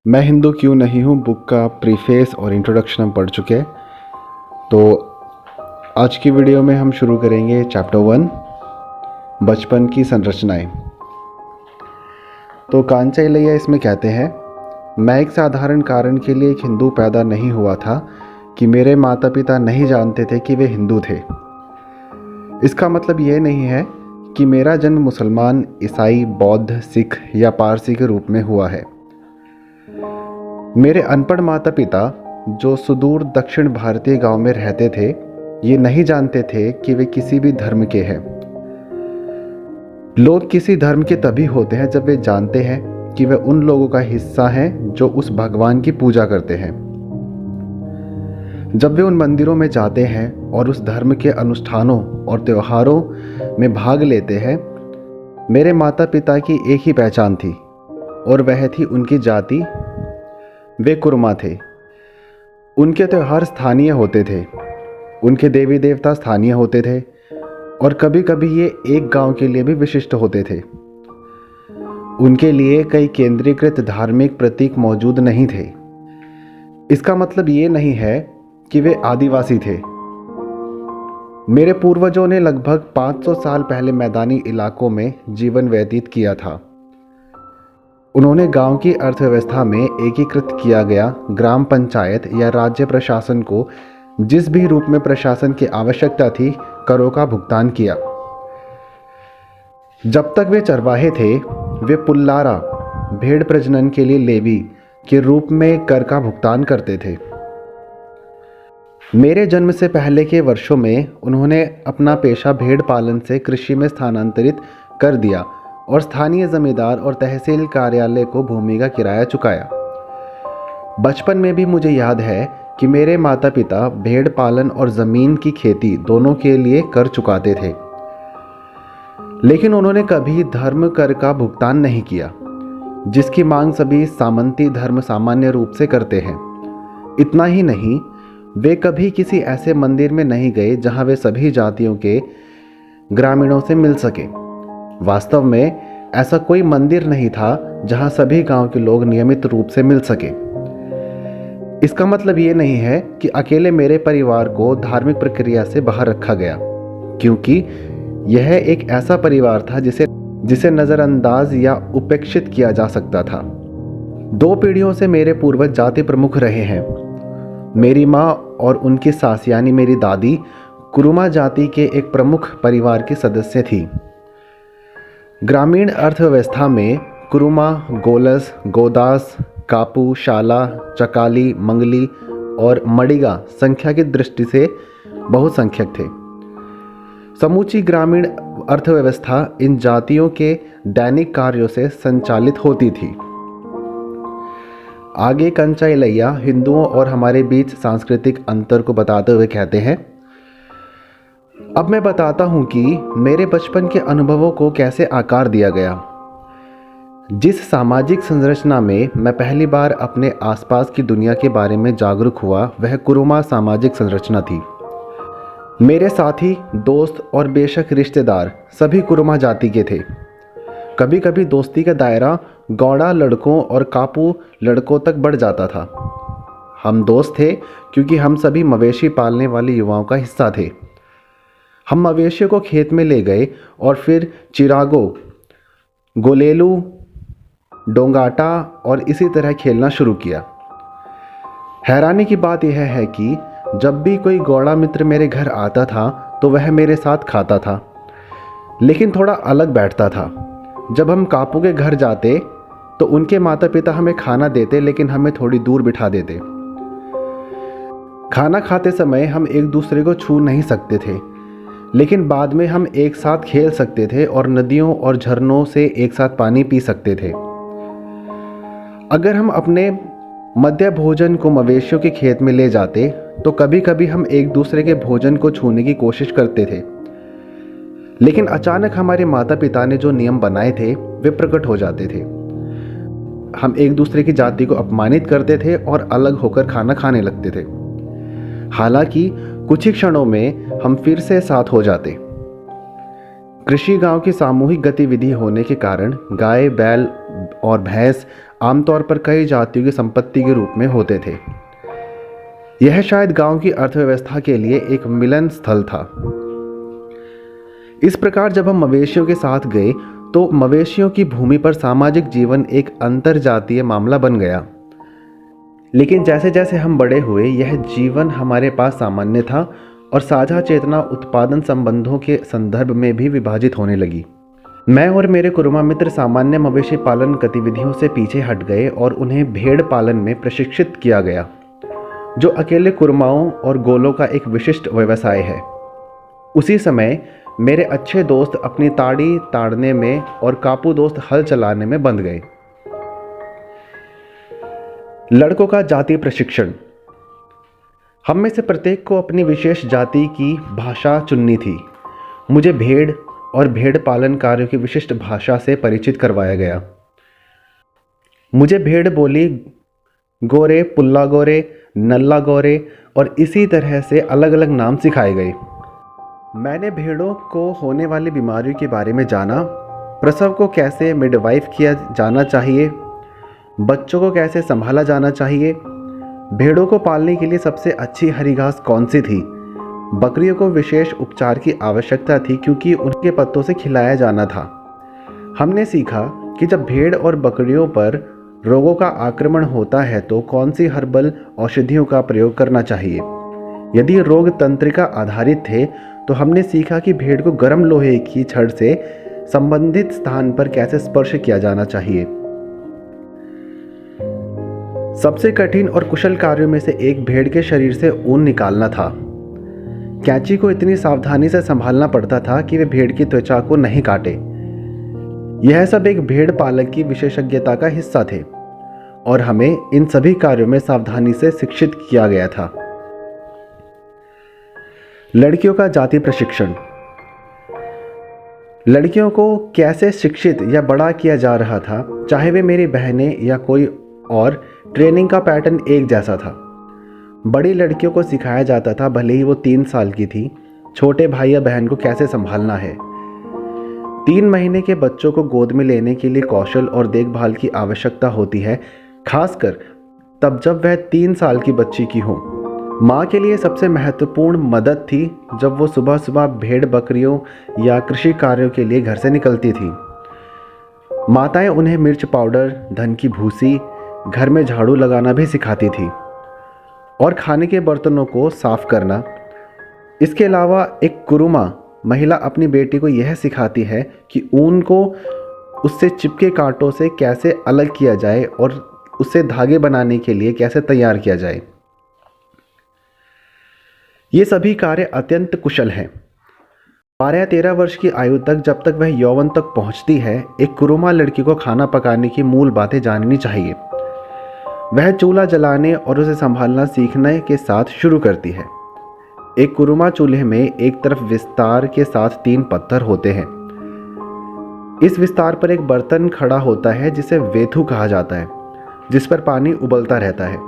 मैं हिंदू क्यों नहीं हूँ बुक का प्रीफेस और इंट्रोडक्शन हम पढ़ चुके हैं। तो आज की वीडियो में हम शुरू करेंगे चैप्टर 1, बचपन की संरचनाएं। तो कांचा इलैया इसमें कहते हैं, मैं एक साधारण कारण के लिए एक हिंदू पैदा नहीं हुआ था कि मेरे माता पिता नहीं जानते थे कि वे हिंदू थे। इसका मतलब ये नहीं है कि मेरा जन्म मुसलमान, ईसाई, बौद्ध, सिख या पारसी के रूप में हुआ है। मेरे अनपढ़ माता पिता जो सुदूर दक्षिण भारतीय गांव में रहते थे, ये नहीं जानते थे कि वे किसी भी धर्म के हैं। लोग किसी धर्म के तभी होते हैं जब वे जानते हैं कि वे उन लोगों का हिस्सा हैं जो उस भगवान की पूजा करते हैं। जब वे उन मंदिरों में जाते हैं और उस धर्म के अनुष्ठानों और त्योहारों में भाग लेते हैं, मेरे माता पिता की एक ही पहचान थी और वह थी उनकी जाति। वे कुरमा थे। उनके त्यौहार स्थानीय होते थे, उनके देवी देवता स्थानीय होते थे और कभी कभी ये एक गांव के लिए भी विशिष्ट होते थे। उनके लिए कई केंद्रीकृत धार्मिक प्रतीक मौजूद नहीं थे। इसका मतलब ये नहीं है कि वे आदिवासी थे। मेरे पूर्वजों ने लगभग 500 साल पहले मैदानी इलाकों में जीवन व्यतीत किया था। उन्होंने गांव की अर्थव्यवस्था में एकीकृत किया गया ग्राम पंचायत या राज्य प्रशासन को जिस भी रूप में प्रशासन की आवश्यकता थी, करों का भुगतान किया। जब तक वे चरवाहे थे, वे पुल्लारा भेड़ प्रजनन के लिए लेवी के रूप में कर का भुगतान करते थे। मेरे जन्म से पहले के वर्षों में उन्होंने अपना पेशा भेड़ पालन से कृषि में स्थानांतरित कर दिया और स्थानीय जमींदार और तहसील कार्यालय को भूमि का किराया चुकाया। बचपन में भी मुझे याद है कि मेरे माता पिता भेड़ पालन और ज़मीन की खेती दोनों के लिए कर चुकाते थे, लेकिन उन्होंने कभी धर्म कर का भुगतान नहीं किया, जिसकी मांग सभी सामंती धर्म सामान्य रूप से करते हैं। इतना ही नहीं, वे कभी किसी ऐसे मंदिर में नहीं गए जहां वे सभी जातियों के ग्रामीणों से मिल सके। वास्तव में ऐसा कोई मंदिर नहीं था जहां सभी गांव के लोग नियमित रूप से मिल सके। इसका मतलब ये नहीं है कि अकेले मेरे परिवार को धार्मिक प्रक्रिया से बाहर रखा गया, क्योंकि यह एक ऐसा परिवार था जिसे नज़रअंदाज या उपेक्षित किया जा सकता था। 2 पीढ़ियों से मेरे पूर्वज जाति प्रमुख रहे हैं। मेरी माँ और उनकी सास यानी मेरी दादी कुरुमा जाति के एक प्रमुख परिवार की सदस्य थी। ग्रामीण अर्थव्यवस्था में कुरुमा, गोलस, गोदास, कापू, शाला, चकाली, मंगली और मडिगा संख्या की दृष्टि से बहुसंख्यक थे। समूची ग्रामीण अर्थव्यवस्था इन जातियों के दैनिक कार्यों से संचालित होती थी। आगे कांचा इलैया हिंदुओं और हमारे बीच सांस्कृतिक अंतर को बताते हुए कहते हैं, अब मैं बताता हूं कि मेरे बचपन के अनुभवों को कैसे आकार दिया गया। जिस सामाजिक संरचना में मैं पहली बार अपने आसपास की दुनिया के बारे में जागरूक हुआ, वह कुरुमा सामाजिक संरचना थी। मेरे साथी, दोस्त और बेशक रिश्तेदार सभी कुरुमा जाति के थे। कभी कभी दोस्ती का दायरा गौड़ा लड़कों और कापू लड़कों तक बढ़ जाता था। हम दोस्त थे क्योंकि हम सभी मवेशी पालने वाले युवाओं का हिस्सा थे। हम मवेशियों को खेत में ले गए और फिर चिरागो, गोलेलू, डोंगाटा और इसी तरह खेलना शुरू किया। हैरानी की बात यह है कि जब भी कोई गौड़ा मित्र मेरे घर आता था तो वह मेरे साथ खाता था, लेकिन थोड़ा अलग बैठता था। जब हम कापू के घर जाते तो उनके माता पिता हमें खाना देते, लेकिन हमें थोड़ी दूर बिठा देते। खाना खाते समय हम एक दूसरे को छू नहीं सकते थे, लेकिन बाद में हम एक साथ खेल सकते थे और नदियों और झरनों से एक साथ पानी पी सकते थे। अगर हम अपने मध्य भोजन को मवेशियों के खेत में ले जाते तो कभी कभी हम एक दूसरे के भोजन को छूने की कोशिश करते थे, लेकिन अचानक हमारे माता पिता ने जो नियम बनाए थे वे प्रकट हो जाते थे। हम एक दूसरे की जाति को अपमानित करते थे और अलग होकर खाना खाने लगते थे। हालांकि कुछ ही क्षणों में हम फिर से साथ हो जाते। कृषि गांव की सामूहिक गतिविधि होने के कारण गाय, बैल और भैंस आमतौर पर कई जातियों की संपत्ति के रूप में होते थे। यह शायद गांव की अर्थव्यवस्था के लिए एक मिलन स्थल था। इस प्रकार जब हम मवेशियों के साथ गए तो मवेशियों की भूमि पर सामाजिक जीवन एक अंतरजातीय मामला बन गया। लेकिन जैसे जैसे हम बड़े हुए यह जीवन हमारे पास सामान्य था और साझा चेतना उत्पादन संबंधों के संदर्भ में भी विभाजित होने लगी। मैं और मेरे कुरुमा मित्र सामान्य मवेशी पालन गतिविधियों से पीछे हट गए और उन्हें भेड़ पालन में प्रशिक्षित किया गया, जो अकेले कुरुमाओं और गोलों का एक विशिष्ट व्यवसाय है। उसी समय मेरे अच्छे दोस्त अपनी ताड़ी ताड़ने में और कापू दोस्त हल चलाने में बंध गए। लड़कों का जातीय प्रशिक्षण। हम में से प्रत्येक को अपनी विशेष जाति की भाषा चुननी थी। मुझे भेड़ और भेड़ पालन कार्यों की विशिष्ट भाषा से परिचित करवाया गया। मुझे भेड़ बोली, गोरे, पुल्ला गोरे, नल्ला गोरे और इसी तरह से अलग अलग नाम सिखाए गए। मैंने भेड़ों को होने वाली बीमारियों के बारे में जाना, प्रसव को कैसे मिडवाइफ किया जाना चाहिए, बच्चों को कैसे संभाला जाना चाहिए, भेड़ों को पालने के लिए सबसे अच्छी हरी घास कौन सी थी, बकरियों को विशेष उपचार की आवश्यकता थी क्योंकि उनके पत्तों से खिलाया जाना था। हमने सीखा कि जब भेड़ और बकरियों पर रोगों का आक्रमण होता है तो कौन सी हर्बल औषधियों का प्रयोग करना चाहिए। यदि रोग तंत्रिका आधारित थे तो हमने सीखा कि भेड़ को गर्म लोहे की छड़ से संबंधित स्थान पर कैसे स्पर्श किया जाना चाहिए। सबसे कठिन और कुशल कार्यों में से एक भेड़ के शरीर से ऊन निकालना था। कैंची को इतनी सावधानी से संभालना पड़ता था कि वे भेड़ की त्वचा को नहीं काटे। यह सब एक भेड़ पालक की विशेषज्ञता का हिस्सा थे और हमें इन सभी कार्यों में सावधानी से शिक्षित किया गया था। लड़कियों का जाति प्रशिक्षण। लड़कियों को कैसे शिक्षित या बड़ा किया जा रहा था, चाहे वे मेरी बहनें या कोई और, ट्रेनिंग का पैटर्न एक जैसा था। बड़ी लड़कियों को सिखाया जाता था, भले ही वो 3 साल की थी, छोटे भाई या बहन को कैसे संभालना है। 3 महीने के बच्चों को गोद में लेने के लिए कौशल और देखभाल की आवश्यकता होती है, खासकर तब जब वह 3 साल की बच्ची की हो। माँ के लिए सबसे महत्वपूर्ण मदद थी जब वो सुबह सुबह भेड़ बकरियों या कृषि कार्यों के लिए घर से निकलती थी। माताएं उन्हें मिर्च पाउडर, धन की भूसी, घर में झाड़ू लगाना भी सिखाती थी और खाने के बर्तनों को साफ करना। इसके अलावा एक कुरुमा महिला अपनी बेटी को यह सिखाती है कि ऊन को उससे चिपके कांटों से कैसे अलग किया जाए और उससे धागे बनाने के लिए कैसे तैयार किया जाए। ये सभी कार्य अत्यंत कुशल हैं। 12 या 13 वर्ष की आयु तक, जब तक वह यौवन तक पहुंचती है, एक कुरुमा लड़की को खाना पकाने की मूल बातें जाननी चाहिए। वह चूल्हा जलाने और उसे संभालना सीखने के साथ शुरू करती है। एक कुरुमा चूल्हे में एक तरफ विस्तार के साथ 3 पत्थर होते हैं। इस विस्तार पर एक बर्तन खड़ा होता है जिसे वेथु कहा जाता है, जिस पर पानी उबलता रहता है।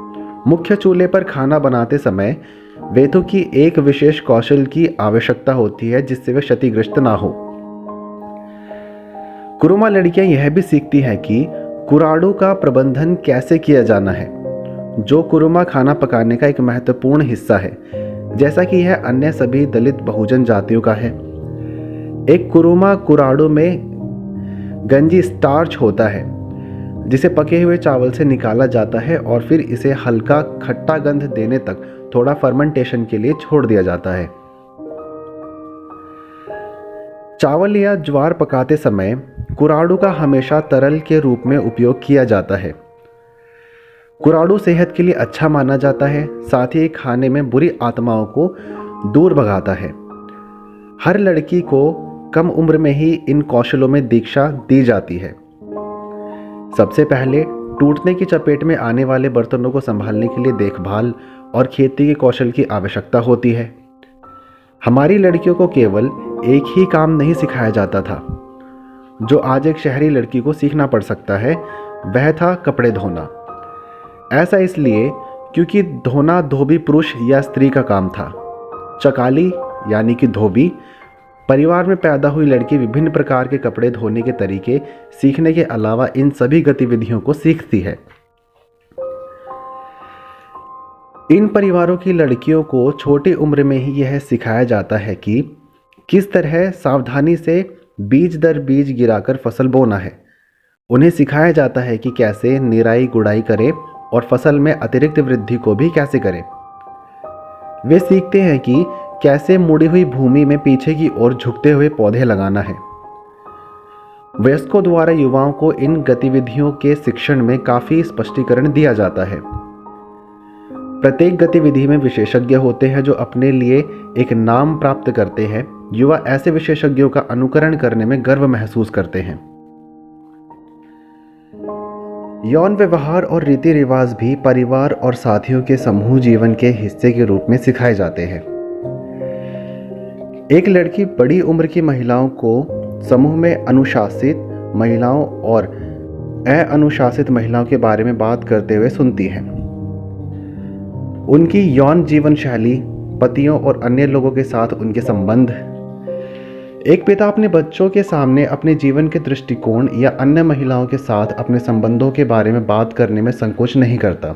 मुख्य चूल्हे पर खाना बनाते समय वेथु की एक विशेष कौशल की आवश्यकता होती है जिससे वे क्षतिग्रस्त ना हो। कुरुमा लड़कियां यह भी सीखती हैं कि कुराड़ू का प्रबंधन कैसे किया जाना है, जो कुरुमा खाना पकाने का एक महत्वपूर्ण हिस्सा है, जैसा कि यह अन्य सभी दलित बहुजन जातियों का है। एक कुरुमा कुराड़ू में गंजी स्टार्च होता है जिसे पके हुए चावल से निकाला जाता है और फिर इसे हल्का खट्टा गंध देने तक थोड़ा फर्मेंटेशन के लिए छोड़ दिया जाता है। चावल या ज्वार पकाते समय कुराड़ू का हमेशा तरल के रूप में उपयोग किया जाता है। कुराड़ू सेहत के लिए अच्छा माना जाता है, साथ ही खाने में बुरी आत्माओं को दूर भगाता है। हर लड़की को कम उम्र में ही इन कौशलों में दीक्षा दी जाती है। सबसे पहले टूटने की चपेट में आने वाले बर्तनों को संभालने के लिए देखभाल और खेती के कौशल की आवश्यकता होती है। हमारी लड़कियों को केवल एक ही काम नहीं सिखाया जाता था जो आज एक शहरी लड़की को सीखना पड़ सकता है, वह था कपड़े धोना। ऐसा इसलिए क्योंकि धोना धोबी पुरुष या स्त्री का काम था। चकाली यानी कि धोबी परिवार में पैदा हुई लड़की विभिन्न प्रकार के कपड़े धोने के तरीके सीखने के अलावा इन सभी गतिविधियों को सीखती है। इन परिवारों की लड़कियों को छोटी उम्र में ही यह सिखाया जाता है कि किस तरह सावधानी से बीज दर बीज गिराकर फसल बोना है। उन्हें सिखाया जाता है कि कैसे निराई गुड़ाई करें और फसल में अतिरिक्त वृद्धि को भी कैसे करें। वे सीखते हैं कि कैसे मुड़ी हुई भूमि में पीछे की ओर झुकते हुए पौधे लगाना है। वयस्कों द्वारा युवाओं को इन गतिविधियों के शिक्षण में काफ़ी स्पष्टीकरण दिया जाता है। प्रत्येक गतिविधि में विशेषज्ञ होते हैं जो अपने लिए एक नाम प्राप्त करते हैं। युवा ऐसे विशेषज्ञों का अनुकरण करने में गर्व महसूस करते हैं। यौन व्यवहार और रीति रिवाज भी परिवार और साथियों के समूह जीवन के हिस्से के रूप में सिखाए जाते हैं। एक लड़की बड़ी उम्र की महिलाओं को समूह में अनुशासित महिलाओं और अनुशासित महिलाओं के बारे में बात करते हुए सुनती है। उनकी यौन जीवन शैली, पतियों और अन्य लोगों के साथ उनके संबंध। एक पिता अपने बच्चों के सामने अपने जीवन के दृष्टिकोण या अन्य महिलाओं के साथ अपने संबंधों के बारे में बात करने में संकोच नहीं करता।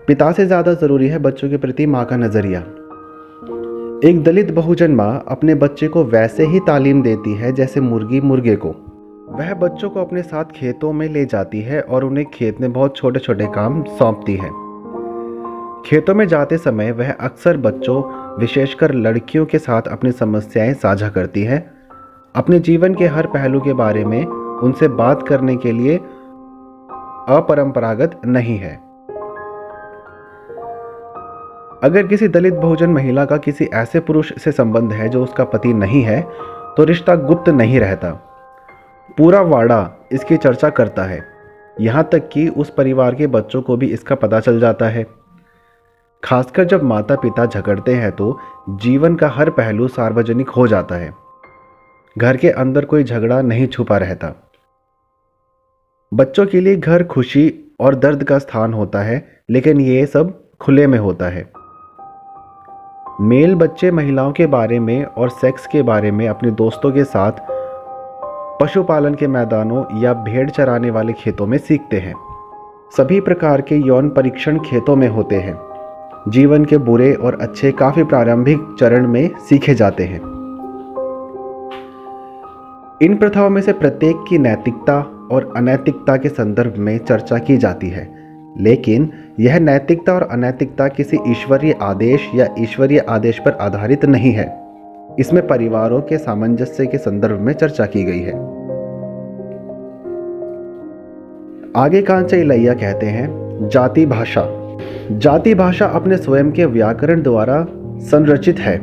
पिता से ज़्यादा ज़रूरी है बच्चों के प्रति माँ का नज़रिया। एक दलित बहुजन माँ अपने बच्चे को वैसे ही तालीम देती है जैसे मुर्गी मुर्गे को। वह बच्चों को अपने साथ खेतों में ले जाती है और उन्हें खेत में बहुत छोटे छोटे काम सौंपती है। खेतों में जाते समय वह अक्सर बच्चों, विशेषकर लड़कियों के साथ अपनी समस्याएं साझा करती है। अपने जीवन के हर पहलू के बारे में उनसे बात करने के लिए अपरंपरागत नहीं है। अगर किसी दलित बहुजन महिला का किसी ऐसे पुरुष से संबंध है जो उसका पति नहीं है, तो रिश्ता गुप्त नहीं रहता। पूरा वाड़ा इसकी चर्चा करता है, यहाँ तक कि उस परिवार के बच्चों को भी इसका पता चल जाता है। खासकर जब माता पिता झगड़ते हैं तो जीवन का हर पहलू सार्वजनिक हो जाता है। घर के अंदर कोई झगड़ा नहीं छुपा रहता। बच्चों के लिए घर खुशी और दर्द का स्थान होता है, लेकिन ये सब खुले में होता है। मेल बच्चे महिलाओं के बारे में और सेक्स के बारे में अपने दोस्तों के साथ पशुपालन के मैदानों या भेड़ चराने वाले खेतों में सीखते हैं। सभी प्रकार के यौन परीक्षण खेतों में होते हैं। जीवन के बुरे और अच्छे काफी प्रारंभिक चरण में सीखे जाते हैं। इन प्रथाओं में से प्रत्येक की नैतिकता और अनैतिकता के संदर्भ में चर्चा की जाती है, लेकिन यह नैतिकता और अनैतिकता किसी ईश्वरीय आदेश या ईश्वरीय आदेश पर आधारित नहीं है। इसमें परिवारों के सामंजस्य के संदर्भ में चर्चा की गई है। आगे कांचा इलैया कहते हैं, जाति भाषा। जाति भाषा अपने स्वयं के व्याकरण द्वारा संरचित है।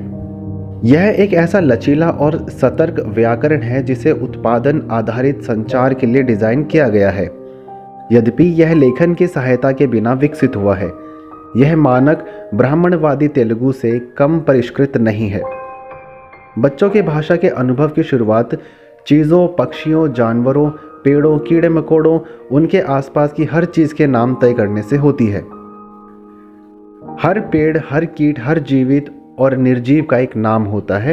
यह एक ऐसा लचीला और सतर्क व्याकरण है जिसे उत्पादन आधारित संचार के लिए डिजाइन किया गया है। यद्यपि यह लेखन की सहायता के बिना विकसित हुआ है, यह मानक ब्राह्मणवादी तेलुगु से कम परिष्कृत नहीं है। बच्चों के भाषा के अनुभव की शुरुआत चीज़ों, पक्षियों, जानवरों, पेड़ों, कीड़े मकोड़ों, उनके आसपास की हर चीज़ के नाम तय करने से होती है। हर पेड़, हर कीट, हर जीवित और निर्जीव का एक नाम होता है।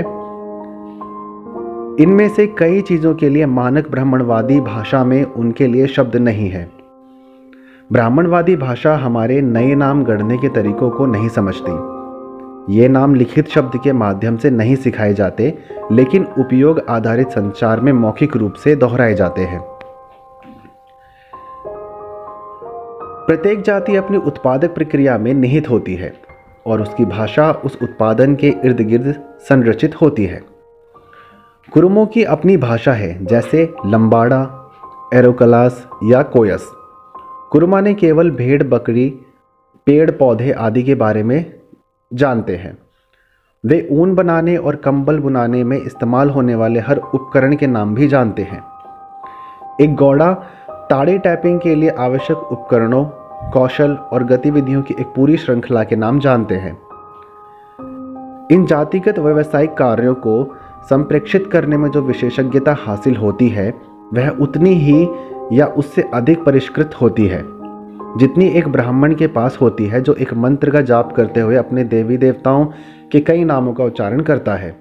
इनमें से कई चीज़ों के लिए मानक ब्राह्मणवादी भाषा में उनके लिए शब्द नहीं है। ब्राह्मणवादी भाषा हमारे नए नाम गढ़ने के तरीकों को नहीं समझती। ये नाम लिखित शब्द के माध्यम से नहीं सिखाए जाते, लेकिन उपयोग आधारित संचार में मौखिक रूप से दोहराए जाते हैं। प्रत्येक जाति अपनी उत्पादक प्रक्रिया में निहित होती है और उसकी भाषा उस उत्पादन के इर्द गिर्द संरचित होती है। कुरुमों की अपनी भाषा है, जैसे लंबाड़ा, एरोकलास या कोयस। कुरुमा ने केवल भेड़, बकरी, पेड़ पौधे आदि के बारे में जानते हैं। वे ऊन बनाने और कंबल बुनाने में इस्तेमाल होने वाले हर उपकरण के नाम भी जानते हैं। एक गौड़ा ताड़ी टाइपिंग के लिए आवश्यक उपकरणों, कौशल और गतिविधियों की एक पूरी श्रृंखला के नाम जानते हैं। इन जातिगत व्यावसायिक कार्यों को संप्रेक्षित करने में जो विशेषज्ञता हासिल होती है, वह उतनी ही या उससे अधिक परिष्कृत होती है जितनी एक ब्राह्मण के पास होती है, जो एक मंत्र का जाप करते हुए अपने देवी देवताओं के कई नामों का उच्चारण करता है।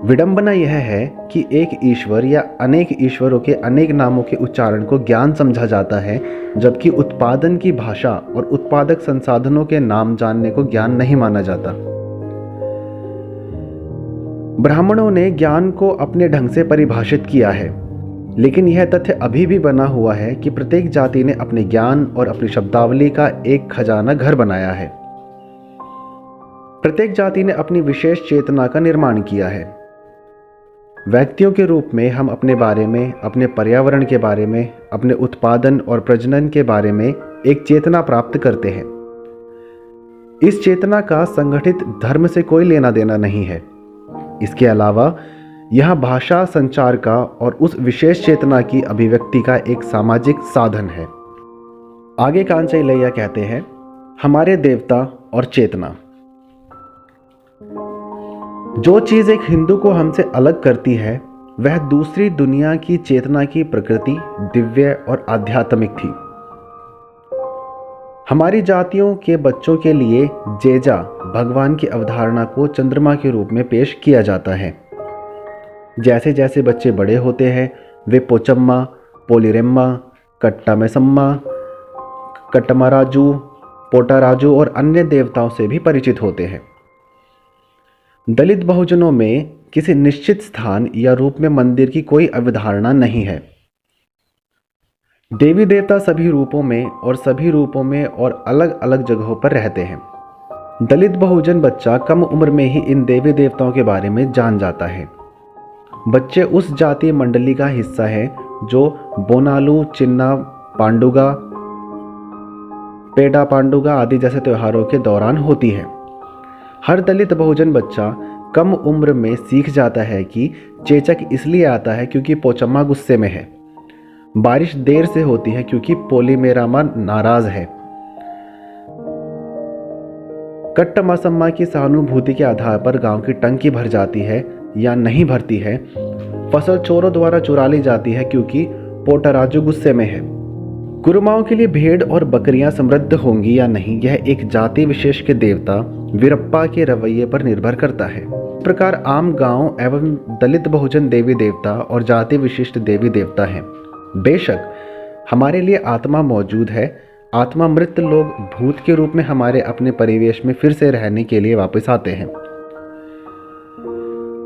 विडंबना यह है कि एक ईश्वर या अनेक ईश्वरों के अनेक नामों के उच्चारण को ज्ञान समझा जाता है, जबकि उत्पादन की भाषा और उत्पादक संसाधनों के नाम जानने को ज्ञान नहीं माना जाता। ब्राह्मणों ने ज्ञान को अपने ढंग से परिभाषित किया है, लेकिन यह तथ्य अभी भी बना हुआ है कि प्रत्येक जाति ने अपने ज्ञान और अपनी शब्दावली का एक खजाना घर बनाया है। प्रत्येक जाति ने अपनी विशेष चेतना का निर्माण किया है। व्यक्तियों के रूप में हम अपने बारे में, अपने पर्यावरण के बारे में, अपने उत्पादन और प्रजनन के बारे में एक चेतना प्राप्त करते हैं। इस चेतना का संगठित धर्म से कोई लेना देना नहीं है। इसके अलावा यह भाषा संचार का और उस विशेष चेतना की अभिव्यक्ति का एक सामाजिक साधन है। आगे कांचा इलैया कहते हैं, हमारे देवता और चेतना। जो चीज एक हिंदू को हमसे अलग करती है वह दूसरी दुनिया की चेतना की प्रकृति दिव्य और आध्यात्मिक थी। हमारी जातियों के बच्चों के लिए जेजा भगवान की अवधारणा को चंद्रमा के रूप में पेश किया जाता है। जैसे जैसे बच्चे बड़े होते हैं वे पोचम्मा, पोलिरेम्मा, कट्टामेसम्मा, कट्टमाराजू, पोटाराजू और अन्य देवताओं से भी परिचित होते हैं। दलित बहुजनों में किसी निश्चित स्थान या रूप में मंदिर की कोई अवधारणा नहीं है। देवी देवता सभी रूपों में और अलग अलग जगहों पर रहते हैं। दलित बहुजन बच्चा कम उम्र में ही इन देवी देवताओं के बारे में जान जाता है। बच्चे उस जातीय मंडली का हिस्सा है जो बोनालू, चिन्ना पांडुगा, पेडा पांडुगा आदि जैसे त्योहारों के दौरान होती है। हर दलित बहुजन बच्चा कम उम्र में सीख जाता है कि चेचक इसलिए आता है क्योंकि पोचम्मा गुस्से में है, बारिश देर से होती है क्योंकि पोलीमेरामा नाराज है, कट्टमासम्मा की सहानुभूति के आधार पर गांव की टंकी भर जाती है या नहीं भरती है, फसल चोरों द्वारा चुरा ली जाती है क्योंकि पोटाराजू गुस्से में है। कुरुमाओं के लिए भेड़ और बकरियां समृद्ध होंगी या नहीं, यह एक जाति विशेष के देवता वीरप्पा के रवैये पर निर्भर करता है। इस प्रकार आम गांव एवं दलित बहुजन देवी देवता और जाति विशिष्ट देवी देवता हैं। बेशक हमारे लिए आत्मा मौजूद है। आत्मा मृत लोग भूत के रूप में हमारे अपने परिवेश में फिर से रहने के लिए वापस आते हैं।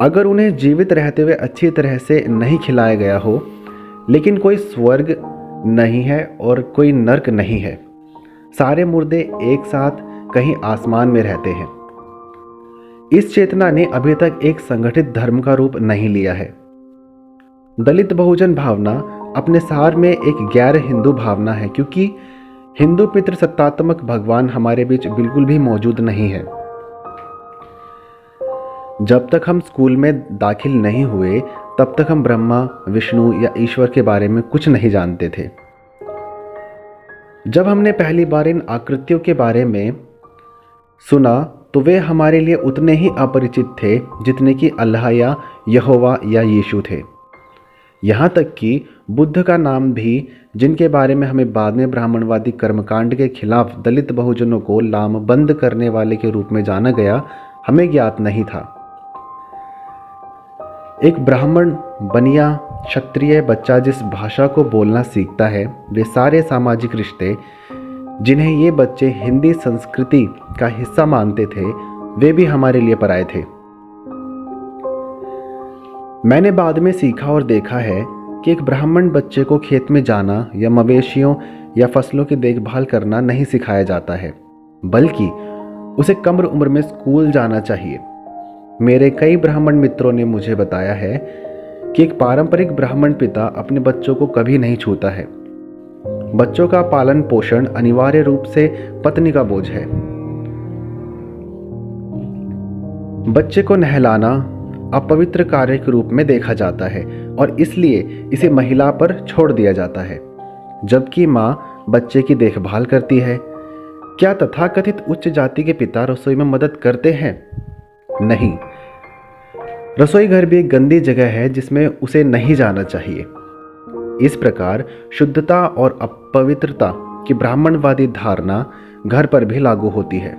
अगर उन्हें जीवित रहते हुए अच्छी तरह से नहीं खिलाया गया हो, लेकिन कोई स्वर्ग नहीं है और कोई नर्क नहीं है, सारे मुर्दे एक साथ कहीं आसमान में रहते हैं। इस चेतना ने अभी तक एक संगठित धर्म का रूप नहीं लिया है। दलित बहुजन भावना अपने सार में एक गैर हिंदू भावना है, क्योंकि हिंदू पितृसत्तात्मक भगवान हमारे बीच बिल्कुल भी मौजूद नहीं है। जब तक हम स्कूल में दाखिल नहीं हुए तब तक हम ब्रह्मा, विष्णु या ईश्वर के बारे में कुछ नहीं जानते थे। जब हमने पहली बार इन आकृतियों के बारे में सुना तो वे हमारे लिए उतने ही अपरिचित थे जितने कि अल्लाह या यहोवा या यीशु थे। यहाँ तक कि बुद्ध का नाम भी, जिनके बारे में हमें बाद में ब्राह्मणवादी कर्मकांड के खिलाफ दलित बहुजनों को लामबंद करने वाले के रूप में जाना गया, हमें ज्ञात नहीं था। एक ब्राह्मण, बनिया, क्षत्रिय बच्चा जिस भाषा को बोलना सीखता है, वे सारे सामाजिक रिश्ते जिन्हें ये बच्चे हिंदी संस्कृति का हिस्सा मानते थे, वे भी हमारे लिए पराये थे। मैंने बाद में सीखा और देखा है कि एक ब्राह्मण बच्चे को खेत में जाना या मवेशियों या फसलों की देखभाल करना नहीं सिखाया जाता है, बल्कि उसे कम उम्र में स्कूल जाना चाहिए। मेरे कई ब्राह्मण मित्रों ने मुझे बताया है कि एक पारंपरिक ब्राह्मण पिता अपने बच्चों को कभी नहीं छूता है। बच्चों का पालन पोषण अनिवार्य रूप से पत्नी का बोझ है। बच्चे को नहलाना अपवित्र कार्य के रूप में देखा जाता है और इसलिए इसे महिला पर छोड़ दिया जाता है, जबकि माँ बच्चे की देखभाल करती है। क्या तथाकथित उच्च जाति के पिता रसोई में मदद करते हैं? नहीं। रसोई घर भी एक गंदी जगह है जिसमें उसे नहीं जाना चाहिए। इस प्रकार शुद्धता और अपवित्रता की ब्राह्मणवादी धारणा घर पर भी लागू होती है।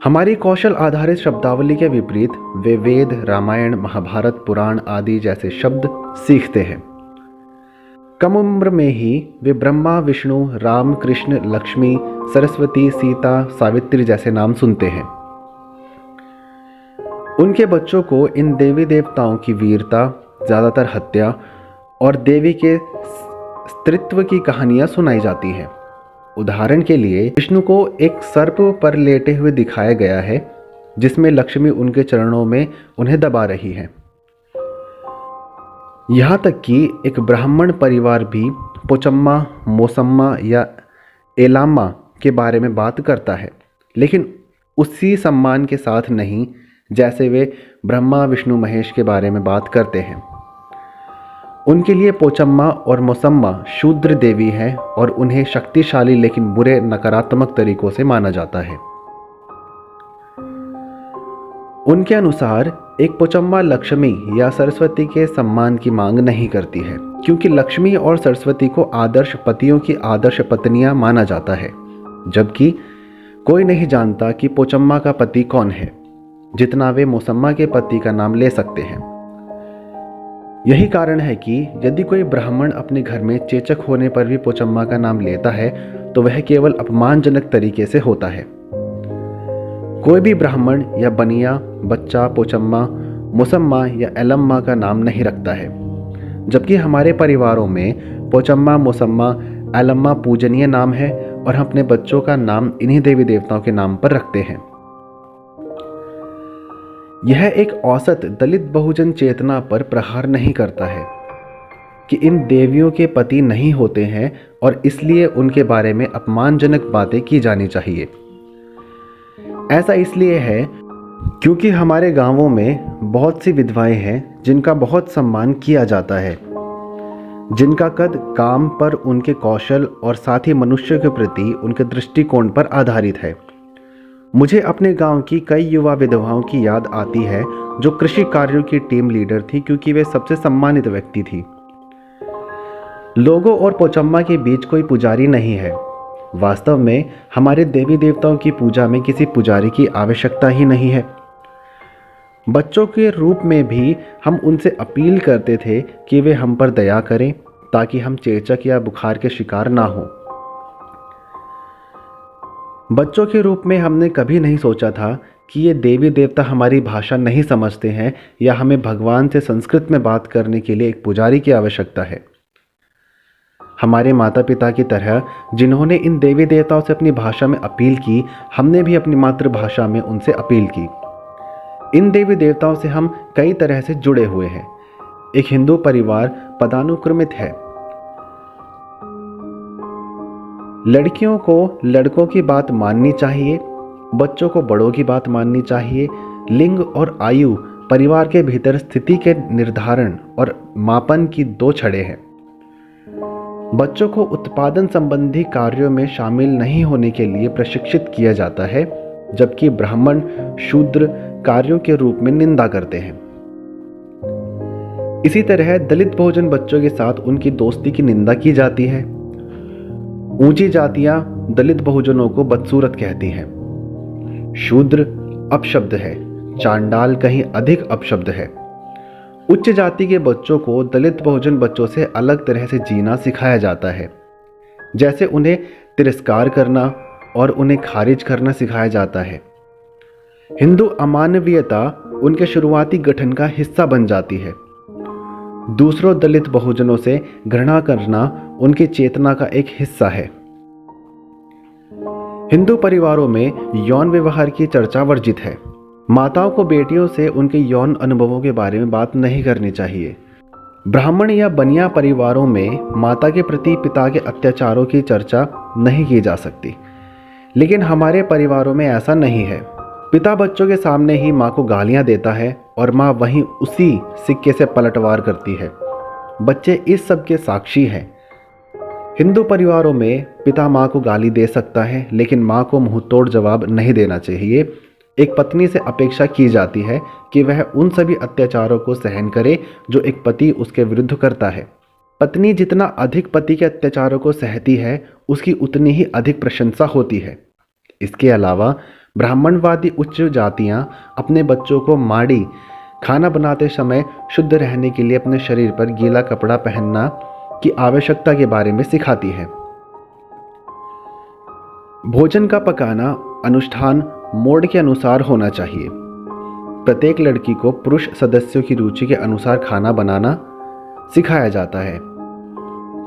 हमारी कौशल आधारित शब्दावली के विपरीत वे वेद, रामायण, महाभारत, पुराण आदि जैसे शब्द सीखते हैं। कम उम्र में ही वे ब्रह्मा, विष्णु, राम, कृष्ण, लक्ष्मी, सरस्वती, सीता, सावित्री जैसे नाम सुनते हैं। उनके बच्चों को इन देवी देवताओं की वीरता, ज़्यादातर हत्या और देवी के स्त्रीत्व की कहानियाँ सुनाई जाती हैं। उदाहरण के लिए विष्णु को एक सर्प पर लेटे हुए दिखाया गया है, जिसमें लक्ष्मी उनके चरणों में उन्हें दबा रही है। यहाँ तक कि एक ब्राह्मण परिवार भी पोचम्मा, मोसम्मा या एलाम्मा के बारे में बात करता है, लेकिन उसी सम्मान के साथ नहीं जैसे वे ब्रह्मा, विष्णु, महेश के बारे में बात करते हैं। उनके लिए पोचम्मा और मोसम्मा शूद्र देवी हैं और उन्हें शक्तिशाली लेकिन बुरे नकारात्मक तरीकों से माना जाता है। उनके अनुसार एक पोचम्मा लक्ष्मी या सरस्वती के सम्मान की मांग नहीं करती है, क्योंकि लक्ष्मी और सरस्वती को आदर्श पतियों की आदर्श पत्नियां माना जाता है, जबकि कोई नहीं जानता कि पोचम्मा का पति कौन है, जितना वे मोसम्मा के पति का नाम ले सकते हैं। यही कारण है कि यदि कोई ब्राह्मण अपने घर में चेचक होने पर भी पोचम्मा का नाम लेता है तो वह केवल अपमानजनक तरीके से होता है। कोई भी ब्राह्मण या बनिया बच्चा पोचम्मा, मोसम्मा या एलम्मा का नाम नहीं रखता है, जबकि हमारे परिवारों में पोचम्मा, मोसम्मा, एलम्मा पूजनीय नाम है और हम अपने बच्चों का नाम इन्हीं देवी देवताओं के नाम पर रखते हैं। यह एक औसत दलित बहुजन चेतना पर प्रहार नहीं करता है कि इन देवियों के पति नहीं होते हैं और इसलिए उनके बारे में अपमानजनक बातें की जानी चाहिए। ऐसा इसलिए है क्योंकि हमारे गांवों में बहुत सी विधवाएं हैं जिनका बहुत सम्मान किया जाता है, जिनका कद काम पर, उनके कौशल और साथ ही मनुष्य के प्रति उनके दृष्टिकोण पर आधारित है। मुझे अपने गांव की कई युवा विधवाओं की याद आती है जो कृषि कार्यों की टीम लीडर थी, क्योंकि वे सबसे सम्मानित व्यक्ति थी। लोगों और पोचम्मा के बीच कोई पुजारी नहीं है। वास्तव में हमारे देवी देवताओं की पूजा में किसी पुजारी की आवश्यकता ही नहीं है। बच्चों के रूप में भी हम उनसे अपील करते थे कि वे हम पर दया करें ताकि हम चेचक या बुखार के शिकार ना हों। बच्चों के रूप में हमने कभी नहीं सोचा था कि ये देवी देवता हमारी भाषा नहीं समझते हैं या हमें भगवान से संस्कृत में बात करने के लिए एक पुजारी की आवश्यकता है। हमारे माता पिता की तरह जिन्होंने इन देवी देवताओं से अपनी भाषा में अपील की, हमने भी अपनी मातृभाषा में उनसे अपील की। इन देवी देवताओं से हम कई तरह से जुड़े हुए हैं। एक हिंदू परिवार पदानुक्रमित है। लड़कियों को लड़कों की बात माननी चाहिए, बच्चों को बड़ों की बात माननी चाहिए। लिंग और आयु परिवार के भीतर स्थिति के निर्धारण और मापन की दो छड़ें हैं। बच्चों को उत्पादन संबंधी कार्यों में शामिल नहीं होने के लिए प्रशिक्षित किया जाता है, जबकि ब्राह्मण शूद्र कार्यों के रूप में निंदा करते हैं। इसी तरह दलित बहुजन बच्चों के साथ उनकी दोस्ती की निंदा की जाती है। ऊंची जातियां दलित बहुजनों को बदसूरत कहती हैं। शूद्र अपशब्द है, चांडाल कहीं अधिक अपशब्द है। उच्च जाति के बच्चों को दलित बहुजन बच्चों से अलग तरह से जीना सिखाया जाता है, जैसे उन्हें तिरस्कार करना और उन्हें खारिज करना सिखाया जाता है। हिंदू अमानवीयता उनके शुरुआती गठन का हिस्सा बन जाती है। दूसरों दलित बहुजनों से घृणा करना उनकी चेतना का एक हिस्सा है। हिंदू परिवारों में यौन व्यवहार की चर्चा वर्जित है। माताओं को बेटियों से उनके यौन अनुभवों के बारे में बात नहीं करनी चाहिए। ब्राह्मण या बनिया परिवारों में माता के प्रति पिता के अत्याचारों की चर्चा नहीं की जा सकती, लेकिन हमारे परिवारों में ऐसा नहीं है। पिता बच्चों के सामने ही माँ को गालियाँ देता है और माँ वहीं उसी सिक्के से पलटवार करती है। बच्चे इस सब के साक्षी हैं। हिंदू परिवारों में पिता माँ को गाली दे सकता है, लेकिन माँ को मुंहतोड़ जवाब नहीं देना चाहिए। एक पत्नी से अपेक्षा की जाती है कि वह उन सभी अत्याचारों को सहन करे जो एक पति उसके विरुद्ध करता है। पत्नी जितना अधिक पति के अत्याचारों को सहती है, उसकी उतनी ही अधिक प्रशंसा होती है। इसके अलावा ब्राह्मणवादी उच्च जातियां अपने बच्चों को माड़ी खाना बनाते समय शुद्ध रहने के लिए अपने शरीर पर गीला कपड़ा पहनना की आवश्यकता के बारे में सिखाती है। भोजन का पकाना अनुष्ठान मोड के अनुसार होना चाहिए। प्रत्येक लड़की को पुरुष सदस्यों की रुचि के अनुसार खाना बनाना सिखाया जाता है।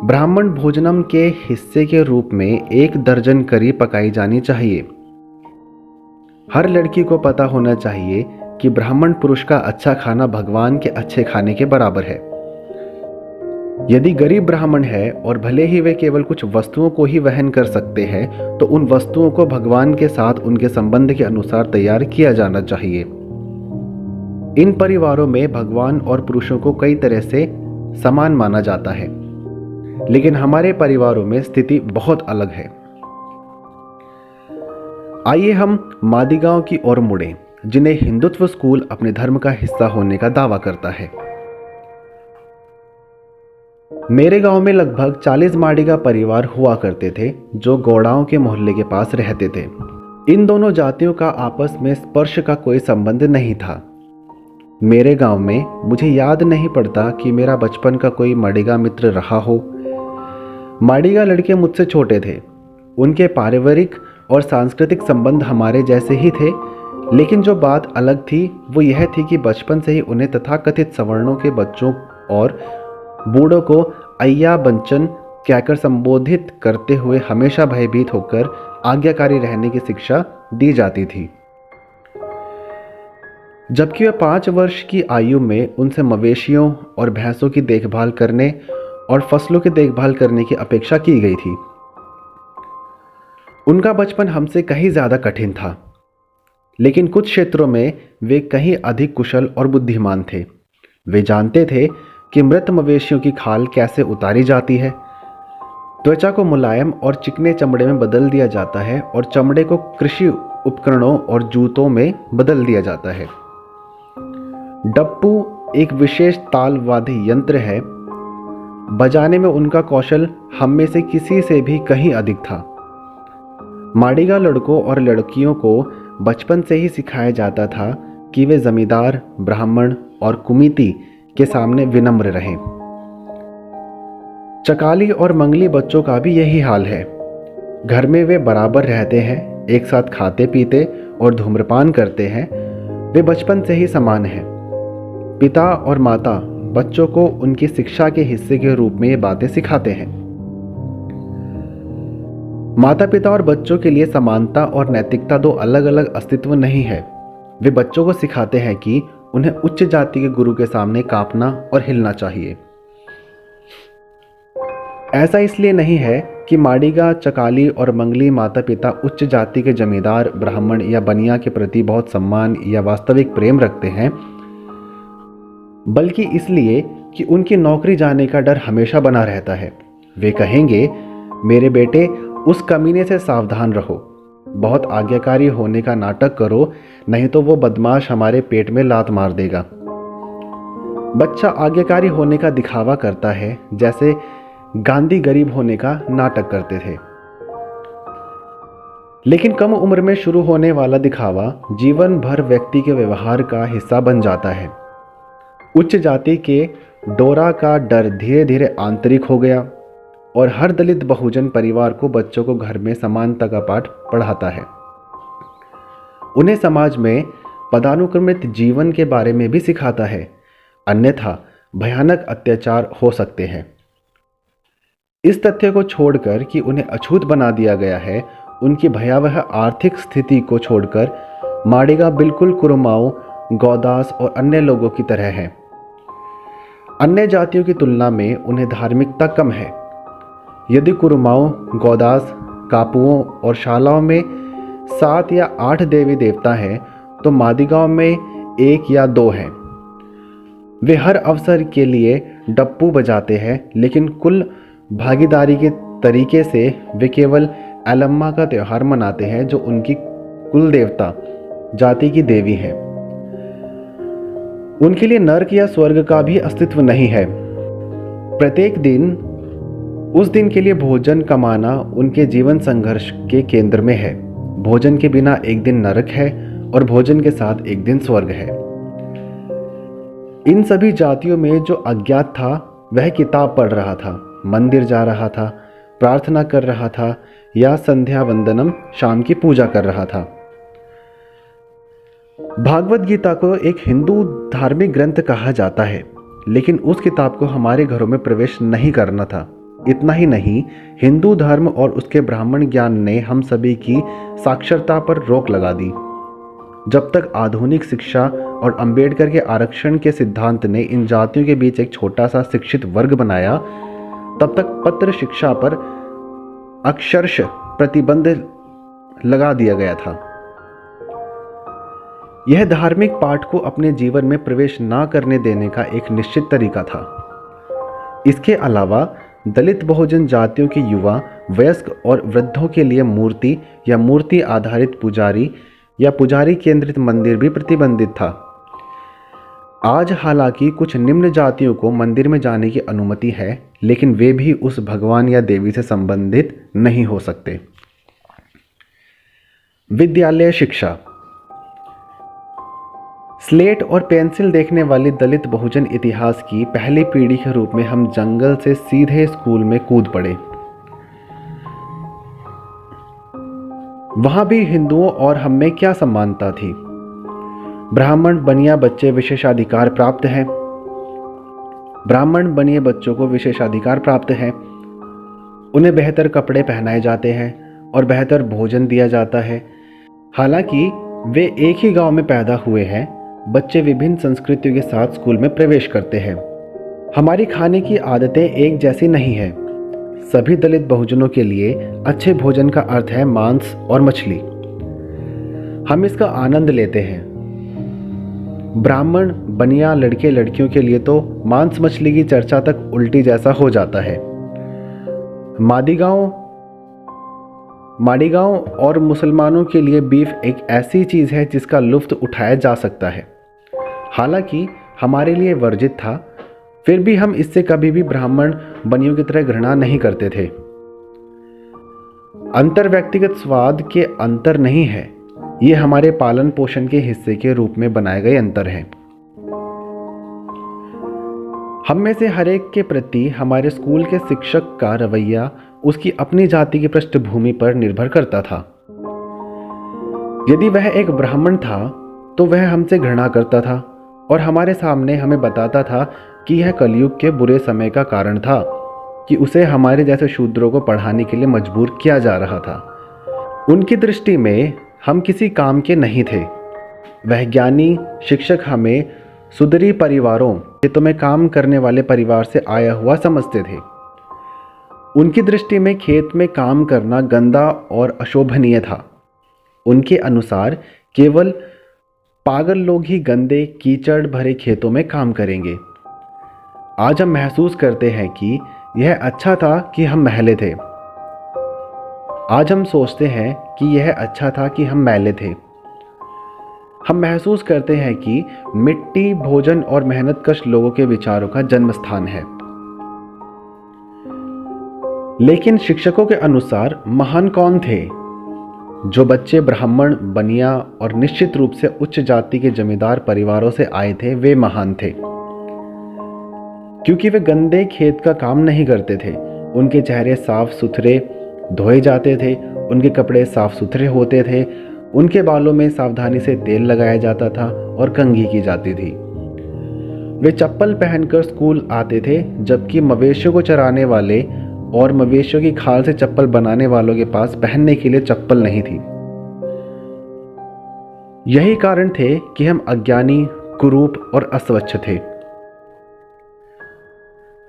ब्राह्मण भोजनम के हिस्से के रूप में 1 दर्जन करी पकाई जानी चाहिए। हर लड़की को पता होना चाहिए कि ब्राह्मण पुरुष का अच्छा खाना भगवान के अच्छे खाने के बराबर है। यदि गरीब ब्राह्मण है और भले ही वे केवल कुछ वस्तुओं को ही वहन कर सकते हैं, तो उन वस्तुओं को भगवान के साथ उनके संबंध के अनुसार तैयार किया जाना चाहिए। इन परिवारों में भगवान और पुरुषों को कई तरह से समान माना जाता है, लेकिन हमारे परिवारों में स्थिति बहुत अलग है। आइए हम मादिगांव की ओर मुड़ें, जिन्हें हिंदुत्व स्कूल अपने धर्म का हिस्सा होने का दावा करता है। मेरे गांव में लगभग 40 माडिगा परिवार हुआ करते थे, जो गौड़ाओं के मोहल्ले के पास रहते थे। इन दोनों जातियों का आपस में स्पर्श का कोई संबंध नहीं था। मेरे गांव में मुझे याद नहीं पड़ता कि मेरा बचपन का कोई माडिगा मित्र रहा हो। माडिगा लड़के मुझसे छोटे थे। उनके पारिवारिक और सांस्कृतिक संबंध हमारे जैसे ही थे, लेकिन जो बात अलग थी वो यह थी कि बचपन से ही उन्हें तथाकथित सवर्णों के बच्चों और बूढ़ों को अय्या बंचन कहकर संबोधित करते हुए हमेशा भयभीत होकर आज्ञाकारी रहने की शिक्षा दी जाती थी। जबकि वह 5 वर्ष की आयु में उनसे मवेशियों और भैंसों की देखभाल करने और फसलों की देखभाल करने की अपेक्षा की गई थी। उनका बचपन हमसे कहीं ज़्यादा कठिन था, लेकिन कुछ क्षेत्रों में वे कहीं अधिक कुशल और बुद्धिमान थे। वे जानते थे कि मृत मवेशियों की खाल कैसे उतारी जाती है, त्वचा को मुलायम और चिकने चमड़े में बदल दिया जाता है और चमड़े को कृषि उपकरणों और जूतों में बदल दिया जाता है। डप्पू एक विशेष तालवाद्य यंत्र है। बजाने में उनका कौशल हम में से किसी से भी कहीं अधिक था। माडिगा लड़कों और लड़कियों को बचपन से ही सिखाया जाता था कि वे जमींदार, ब्राह्मण और कुमिति के सामने विनम्र रहें। चकाली और मंगली बच्चों का भी यही हाल है। घर में वे बराबर रहते हैं, एक साथ खाते पीते और धूम्रपान करते हैं। वे बचपन से ही समान हैं। पिता और माता बच्चों को उनकी शिक्षा के हिस्से के रूप में ये बातें सिखाते हैं। माता पिता और बच्चों के लिए समानता और नैतिकता 2 अलग अलग अस्तित्व नहीं है। वे बच्चों को सिखाते हैं कि उन्हें उच्च जाति के गुरु के सामने कांपना और हिलना चाहिए। ऐसा इसलिए नहीं है कि माडिगा, चकाली और मंगली माता पिता उच्च जाति के जमींदार, ब्राह्मण या बनिया के प्रति बहुत सम्मान या वास्तविक प्रेम रखते हैं, बल्कि इसलिए कि उनकी नौकरी जाने का डर हमेशा बना रहता है। वे कहेंगे, मेरे बेटे उस कमीने से सावधान रहो, बहुत आज्ञाकारी होने का नाटक करो, नहीं तो वो बदमाश हमारे पेट में लात मार देगा। बच्चा आज्ञाकारी होने का दिखावा करता है, जैसे गांधी गरीब होने का नाटक करते थे। लेकिन कम उम्र में शुरू होने वाला दिखावा जीवन भर व्यक्ति के व्यवहार का हिस्सा बन जाता है। उच्च जाति के डोरा का डर धीरे धीरे आंतरिक हो गया और हर दलित बहुजन परिवार को बच्चों को घर में समानता का पाठ पढ़ाता है। उन्हें समाज में पदानुक्रमित जीवन के बारे में भी सिखाता है, अन्यथा भयानक अत्याचार हो सकते हैं। इस तथ्य को छोड़कर कि उन्हें अछूत बना दिया गया है, उनकी भयावह आर्थिक स्थिति को छोड़कर माडिगा बिल्कुल कुरुमाओं, गौदास और अन्य लोगों की तरह हैं। अन्य जातियों की तुलना में उन्हें धार्मिकता कम है। यदि कुरुमाओं, गौदास, कापुओं और शालाओं में 7 या 8 देवी देवता हैं, तो मादिगांव में 1 या 2 हैं। वे हर अवसर के लिए डप्पू बजाते हैं, लेकिन कुल भागीदारी के तरीके से वे केवल एलम्मा का त्यौहार मनाते हैं, जो उनकी कुल देवता जाति की देवी है। उनके लिए नर्क या स्वर्ग का भी अस्तित्व नहीं है। प्रत्येक दिन उस दिन के लिए भोजन कमाना उनके जीवन संघर्ष के केंद्र में है। भोजन के बिना एक दिन नरक है और भोजन के साथ एक दिन स्वर्ग है। इन सभी जातियों में जो अज्ञात था वह किताब पढ़ रहा था, मंदिर जा रहा था, प्रार्थना कर रहा था या संध्या वंदनम शाम की पूजा कर रहा था। भागवत गीता को एक हिंदू धार्मिक ग्रंथ कहा जाता है, लेकिन उस किताब को हमारे घरों में प्रवेश नहीं करना था। इतना ही नहीं, हिंदू धर्म और उसके ब्राह्मण ज्ञान ने हम सभी की साक्षरता पर रोक लगा दी। जब तक आधुनिक शिक्षा और अंबेडकर के आरक्षण के सिद्धांत ने इन जातियों के बीच एक छोटा सा शिक्षित वर्ग बनाया, तब तक पत्र शिक्षा पर अक्षरश प्रतिबंध लगा दिया गया था। यह धार्मिक पाठ को अपने जीवन में प्रवेश ना करने देने का एक निश्चित तरीका था। इसके अलावा दलित बहुजन जातियों के युवा, वयस्क और वृद्धों के लिए मूर्ति या मूर्ति आधारित पुजारी या पुजारी केंद्रित मंदिर भी प्रतिबंधित था। आज हालांकि कुछ निम्न जातियों को मंदिर में जाने की अनुमति है, लेकिन वे भी उस भगवान या देवी से संबंधित नहीं हो सकते। विद्यालय शिक्षा। स्लेट और पेंसिल देखने वाली दलित बहुजन इतिहास की पहली पीढ़ी के रूप में हम जंगल से सीधे स्कूल में कूद पड़े। वहां भी हिंदुओं और हम में क्या समानता थी? ब्राह्मण बनिया बच्चे विशेषाधिकार प्राप्त हैं। ब्राह्मण बनिए बच्चों को विशेषाधिकार प्राप्त है। उन्हें बेहतर कपड़े पहनाए जाते हैं और बेहतर भोजन दिया जाता है। हालांकि वे एक ही गांव में पैदा हुए हैं, बच्चे विभिन्न संस्कृतियों के साथ स्कूल में प्रवेश करते हैं। हमारी खाने की आदतें एक जैसी नहीं है। सभी दलित बहुजनों के लिए अच्छे भोजन का अर्थ है मांस और मछली। हम इसका आनंद लेते हैं। ब्राह्मण बनिया लड़के लड़कियों के लिए तो मांस मछली की चर्चा तक उल्टी जैसा हो जाता है। माड़ीगांव और मुसलमानों के लिए बीफ एक ऐसी चीज़ है जिसका लुत्फ उठाया जा सकता है। हालांकि हमारे लिए वर्जित था, फिर भी हम इससे कभी भी ब्राह्मण बनियों की तरह घृणा नहीं करते थे। अंतर व्यक्तिगत स्वाद के अंतर नहीं है, ये हमारे पालन पोषण के हिस्से के रूप में बनाए गए अंतर हैं। हम में से हर एक के प्रति हमारे स्कूल के शिक्षक का रवैया उसकी अपनी जाति की पृष्ठभूमि पर निर्भर करता था। यदि वह एक ब्राह्मण था तो वह हमसे घृणा करता था और हमारे सामने हमें बताता था कि यह कलयुग के बुरे समय का कारण था कि उसे हमारे जैसे शूद्रों को पढ़ाने के लिए मजबूर किया जा रहा था। उनकी दृष्टि में हम किसी काम के नहीं थे। वह ज्ञानी शिक्षक हमें सुदरी परिवारों, खेतों में काम करने वाले परिवार से आया हुआ समझते थे। उनकी दृष्टि में खेत में काम करना गंदा और अशोभनीय था। उनके अनुसार केवल पागल लोग ही गंदे कीचड़ भरे खेतों में काम करेंगे। आज हम महसूस करते हैं कि यह अच्छा था कि हम मैले थे। आज हम सोचते हैं कि यह अच्छा था कि हम मैले थे। हम महसूस करते हैं कि मिट्टी, भोजन और मेहनतकश लोगों के विचारों का जन्म स्थान है। लेकिन शिक्षकों के अनुसार महान कौन थे? जो बच्चे ब्राह्मण, बनिया और निश्चित रूप से उच्च जाति के जमींदार परिवारों से आए थे, वे महान थे, क्योंकि वे गंदे खेत का काम नहीं करते थे। उनके चेहरे साफ सुथरे धोए जाते थे, उनके कपड़े साफ सुथरे होते थे, उनके बालों में सावधानी से तेल लगाया जाता था और कंघी की जाती थी। वे चप्पल पहनकर स्कूल आते थे, जबकि मवेशियों को चराने वाले और मवेशियों की खाल से चप्पल बनाने वालों के पास पहनने के लिए चप्पल नहीं थी। यही कारण थे कि हम अज्ञानी, कुरूप और अस्वच्छ थे।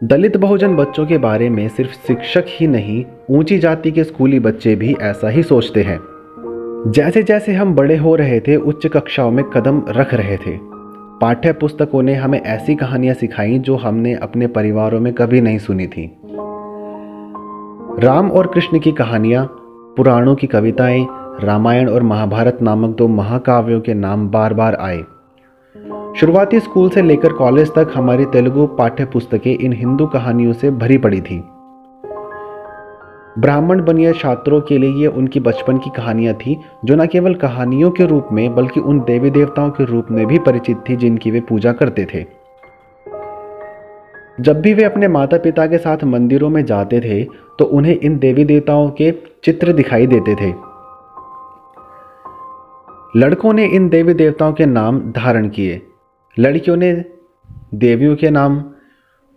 दलित बहुजन बच्चों के बारे में सिर्फ शिक्षक ही नहीं, ऊंची जाति के स्कूली बच्चे भी ऐसा ही सोचते हैं। जैसे जैसे हम बड़े हो रहे थे, उच्च कक्षाओं में कदम रख रहे थे, पाठ्य पुस्तकों ने हमें ऐसी कहानियां सिखाई जो हमने अपने परिवारों में कभी नहीं सुनी थी। राम और कृष्ण की कहानियां, पुराणों की कविताएं, रामायण और महाभारत नामक दो महाकाव्यों के नाम बार बार आए। शुरुआती स्कूल से लेकर कॉलेज तक हमारी तेलुगु पाठ्य पुस्तकें इन हिंदू कहानियों से भरी पड़ी थी। ब्राह्मण बनिया छात्रों के लिए ये उनकी बचपन की कहानियां थी, जो न केवल कहानियों के रूप में बल्कि उन देवी देवताओं के रूप में भी परिचित थी जिनकी वे पूजा करते थे। जब भी वे अपने माता पिता के साथ मंदिरों में जाते थे तो उन्हें इन देवी देवताओं के चित्र दिखाई देते थे। लड़कों ने इन देवी देवताओं के नाम धारण किए, लड़कियों ने देवियों के नाम।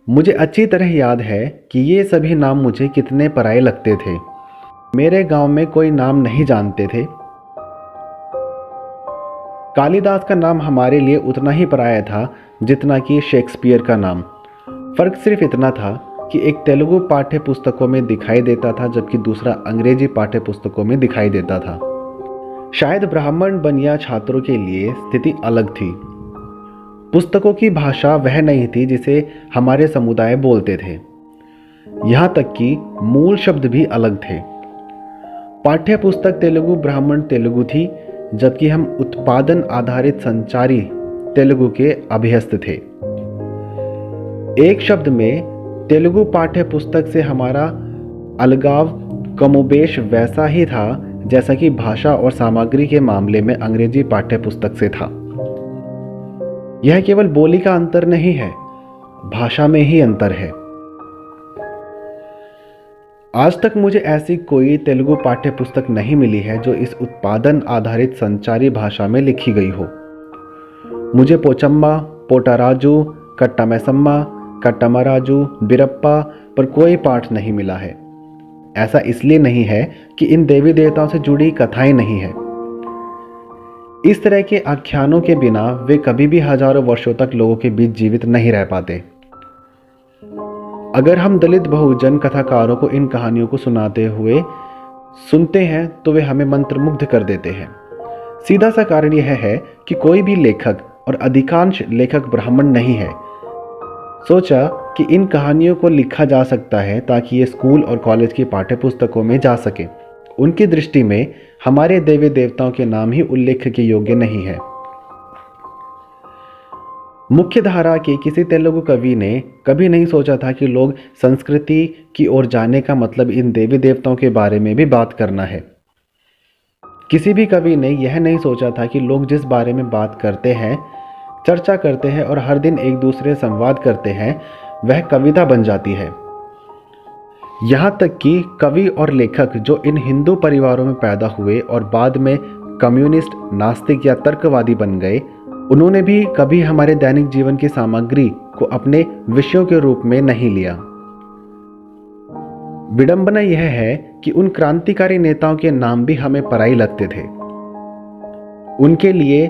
मुझे अच्छी तरह याद है कि ये सभी नाम मुझे कितने पराये लगते थे। मेरे गांव में कोई नाम नहीं जानते थे। कालिदास का नाम हमारे लिए उतना ही पराया था जितना कि शेक्सपियर का नाम। फर्क सिर्फ इतना था कि एक तेलुगु पाठ्य पुस्तकों में दिखाई देता था जबकि दूसरा अंग्रेजी पाठ्य पुस्तकों में दिखाई देता था। शायद ब्राह्मण बनिया छात्रों के लिए स्थिति अलग थी। पुस्तकों की भाषा वह नहीं थी जिसे हमारे समुदाय बोलते थे। यहाँ तक कि मूल शब्द भी अलग थे। पाठ्य पुस्तक तेलुगु ब्राह्मण तेलुगु थी, जबकि हम उत्पादन आधारित संचारी तेलुगु के अभ्यस्त थे। एक शब्द में तेलुगु पाठ्य पुस्तक से हमारा अलगाव कमोबेश वैसा ही था जैसा कि भाषा और सामग्री के मामले में अंग्रेजी पाठ्य पुस्तक से था। यह केवल बोली का अंतर नहीं है, भाषा में ही अंतर है। आज तक मुझे ऐसी कोई तेलुगु पाठ्य पुस्तक नहीं मिली है जो इस उत्पादन आधारित संचारी भाषा में लिखी गई हो। मुझे पोचम्मा, पोटाराजू, कट्टामैसम्मा, कट्टामाराजू, बिरप्पा पर कोई पाठ नहीं मिला है। ऐसा इसलिए नहीं है कि इन देवी देवताओं से जुड़ी कथाएं नहीं है। इस तरह के आख्यानों के बिना वे कभी भी हजारों वर्षों तक लोगों के बीच जीवित नहीं रह पाते। अगर हम दलित बहुजन कथाकारों को इन कहानियों को सुनाते हुए सुनते हैं तो वे हमें मंत्रमुग्ध कर देते हैं। सीधा सा कारण यह है कि कोई भी लेखक, और अधिकांश लेखक ब्राह्मण नहीं है, सोचा कि इन कहानियों को लिखा जा सकता है ताकि ये स्कूल और कॉलेज की पाठ्य पुस्तकों में जा सके। उनकी दृष्टि में हमारे देवी देवताओं के नाम ही उल्लेख के योग्य नहीं है। मुख्य धारा के किसी तेलुगु कवि ने कभी नहीं सोचा था कि लोग संस्कृति की ओर जाने का मतलब इन देवी देवताओं के बारे में भी बात करना है। किसी भी कवि ने यह नहीं सोचा था कि लोग जिस बारे में बात करते हैं, चर्चा करते हैं और हर दिन एक दूसरे से संवाद करते हैं, वह कविता बन जाती है। यहाँ तक कि कवि और लेखक जो इन हिंदू परिवारों में पैदा हुए और बाद में कम्युनिस्ट, नास्तिक या तर्कवादी बन गए, उन्होंने भी कभी हमारे दैनिक जीवन की सामग्री को अपने विषयों के रूप में नहीं लिया। विडंबना यह है कि उन क्रांतिकारी नेताओं के नाम भी हमें पराई लगते थे। उनके लिए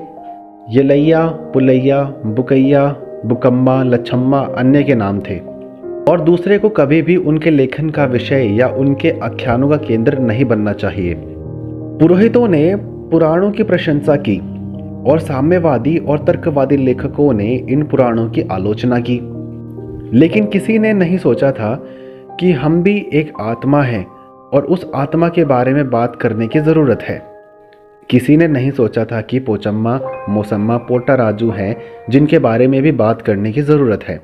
यलैया, पुलैया, बुकैया, बुकम्मा, लछम्मा अन्य के नाम थे और दूसरे को कभी भी उनके लेखन का विषय या उनके आख्यानों का केंद्र नहीं बनना चाहिए। पुरोहितों ने पुराणों की प्रशंसा की और साम्यवादी और तर्कवादी लेखकों ने इन पुराणों की आलोचना की, लेकिन किसी ने नहीं सोचा था कि हम भी एक आत्मा हैं और उस आत्मा के बारे में बात करने की ज़रूरत है। किसी ने नहीं सोचा था कि पोचम्मा, मोसम्मा, पोटाराजू हैं जिनके बारे में भी बात करने की ज़रूरत है।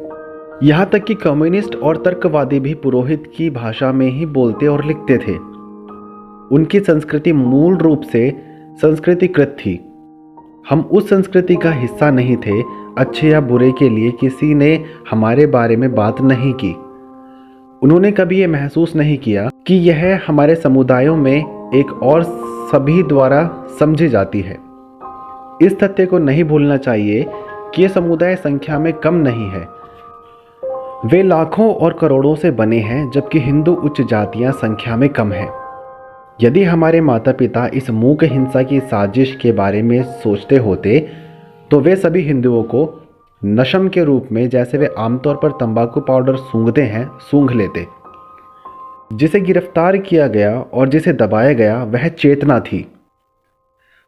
यहाँ तक कि कम्युनिस्ट और तर्कवादी भी पुरोहित की भाषा में ही बोलते और लिखते थे। उनकी संस्कृति मूल रूप से संस्कृतिकृत थी। हम उस संस्कृति का हिस्सा नहीं थे। अच्छे या बुरे के लिए किसी ने हमारे बारे में बात नहीं की। उन्होंने कभी ये महसूस नहीं किया कि यह हमारे समुदायों में एक और सभी द्वारा समझी जाती है। इस तथ्य को नहीं भूलना चाहिए कि ये समुदाय संख्या में कम नहीं है। वे लाखों और करोड़ों से बने हैं, जबकि हिंदू उच्च जातियां संख्या में कम हैं। यदि हमारे माता पिता इस मूक हिंसा की साजिश के बारे में सोचते होते तो वे सभी हिंदुओं को नशम के रूप में, जैसे वे आमतौर पर तंबाकू पाउडर सूंघते हैं, सूंघ लेते। जिसे गिरफ्तार किया गया और जिसे दबाया गया वह चेतना थी।